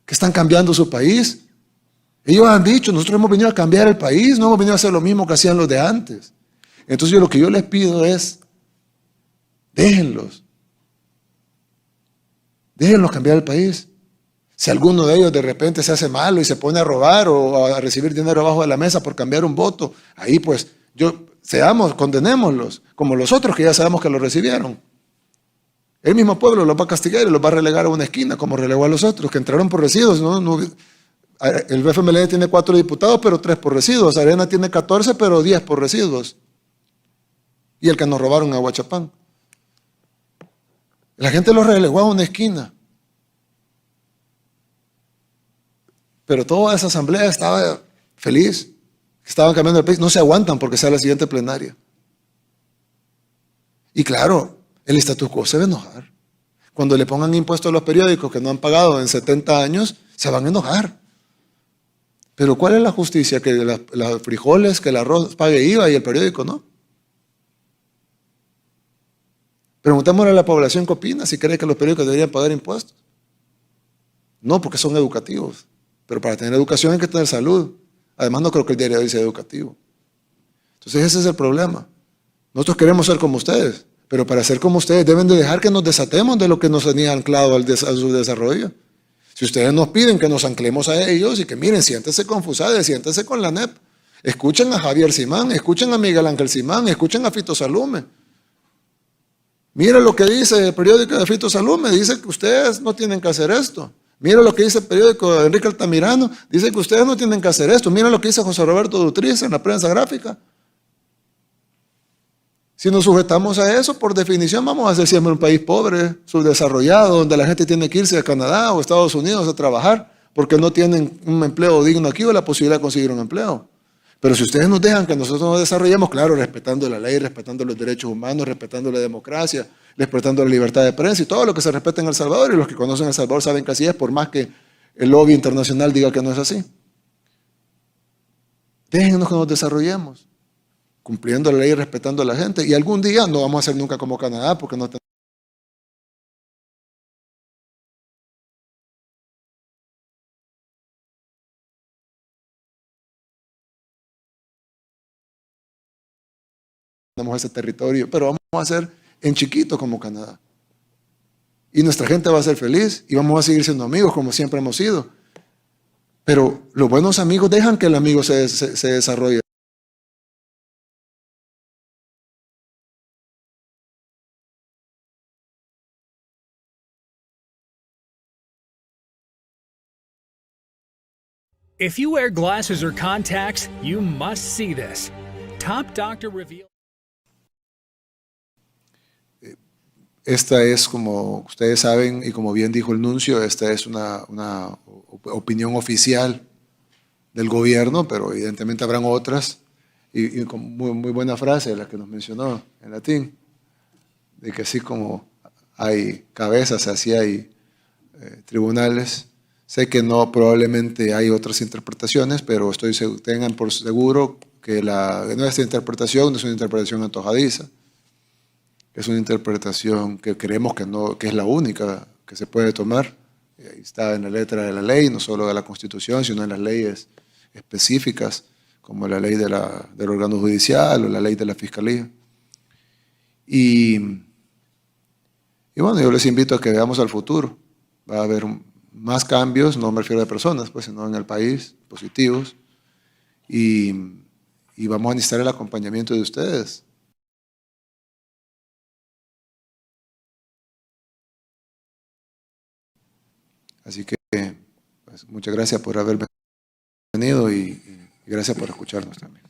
que están cambiando su país. Ellos han dicho, nosotros hemos venido a cambiar el país, no hemos venido a hacer lo mismo que hacían los de antes. Entonces lo que yo les pido es, déjenlos cambiar el país. Si alguno de ellos de repente se hace malo y se pone a robar o a recibir dinero abajo de la mesa por cambiar un voto, ahí pues condenémoslos, como los otros que ya sabemos que lo recibieron. El mismo pueblo los va a castigar y los va a relegar a una esquina, como relegó a los otros, que entraron por residuos. El FMLN tiene 4 diputados, pero 3 por residuos. Arena tiene 14, pero 10 por residuos. Y el que nos robaron a Huachapán. La gente los relegó a una esquina. Pero toda esa asamblea estaba feliz. Estaban cambiando el país. No se aguantan porque sea la siguiente plenaria. Y claro, el status quo se va a enojar. Cuando le pongan impuestos a los periódicos que no han pagado en 70 años, se van a enojar. Pero ¿cuál es la justicia? Que los frijoles, que el arroz pague IVA y el periódico no. Preguntémosle a la población qué opina, si cree que los periódicos deberían pagar impuestos. No, porque son educativos. Pero para tener educación hay que tener salud. Además, no creo que el diario de hoy sea educativo. Entonces ese es el problema. Nosotros queremos ser como ustedes. Pero para ser como ustedes deben de dejar que nos desatemos de lo que nos tenía anclado a su desarrollo. Si ustedes nos piden que nos anclemos a ellos y que miren, siéntense con FUSADE, siéntense con la NEP, escuchen a Javier Simán, escuchen a Miguel Ángel Simán, escuchen a Fito Salume. Miren lo que dice el periódico de Fito Salume, dice que ustedes no tienen que hacer esto. Miren lo que dice el periódico de Enrique Altamirano, dice que ustedes no tienen que hacer esto. Miren lo que dice José Roberto Dutriz en la prensa gráfica. Si nos sujetamos a eso, por definición vamos a ser siempre un país pobre, subdesarrollado, donde la gente tiene que irse a Canadá o Estados Unidos a trabajar porque no tienen un empleo digno aquí o la posibilidad de conseguir un empleo. Pero si ustedes nos dejan que nosotros nos desarrollemos, claro, respetando la ley, respetando los derechos humanos, respetando la democracia, respetando la libertad de prensa y todo lo que se respeta en El Salvador, y los que conocen El Salvador saben que así es, por más que el lobby internacional diga que no es así. Déjennos que nos desarrollemos, cumpliendo la ley y respetando a la gente, y algún día no vamos a ser nunca como Canadá, porque no tenemos ese territorio, pero vamos a ser en chiquito como Canadá. Y nuestra gente va a ser feliz y vamos a seguir siendo amigos como siempre hemos sido. Pero los buenos amigos dejan que el amigo se desarrolle. If you wear glasses or contacts, you must see this. Top Doctor revealed. Esta es, como ustedes saben, y como bien dijo el nuncio, esta es una opinión oficial del gobierno, pero evidentemente habrán otras, y con muy buena frase la que nos mencionó en latín, de que así como hay cabezas, así hay tribunales. Sé que no, probablemente hay otras interpretaciones, pero tengan por seguro que nuestra interpretación no es una interpretación antojadiza. Es una interpretación que creemos que es la única que se puede tomar. Ahí está en la letra de la ley, no solo de la Constitución, sino en las leyes específicas, como la ley del órgano judicial o la ley de la Fiscalía. Y bueno, yo les invito a que veamos al futuro. Va a haber más cambios, no me refiero a personas, pues, sino en el país, positivos. Y vamos a necesitar el acompañamiento de ustedes. Así que pues, muchas gracias por haber venido y gracias por escucharnos también.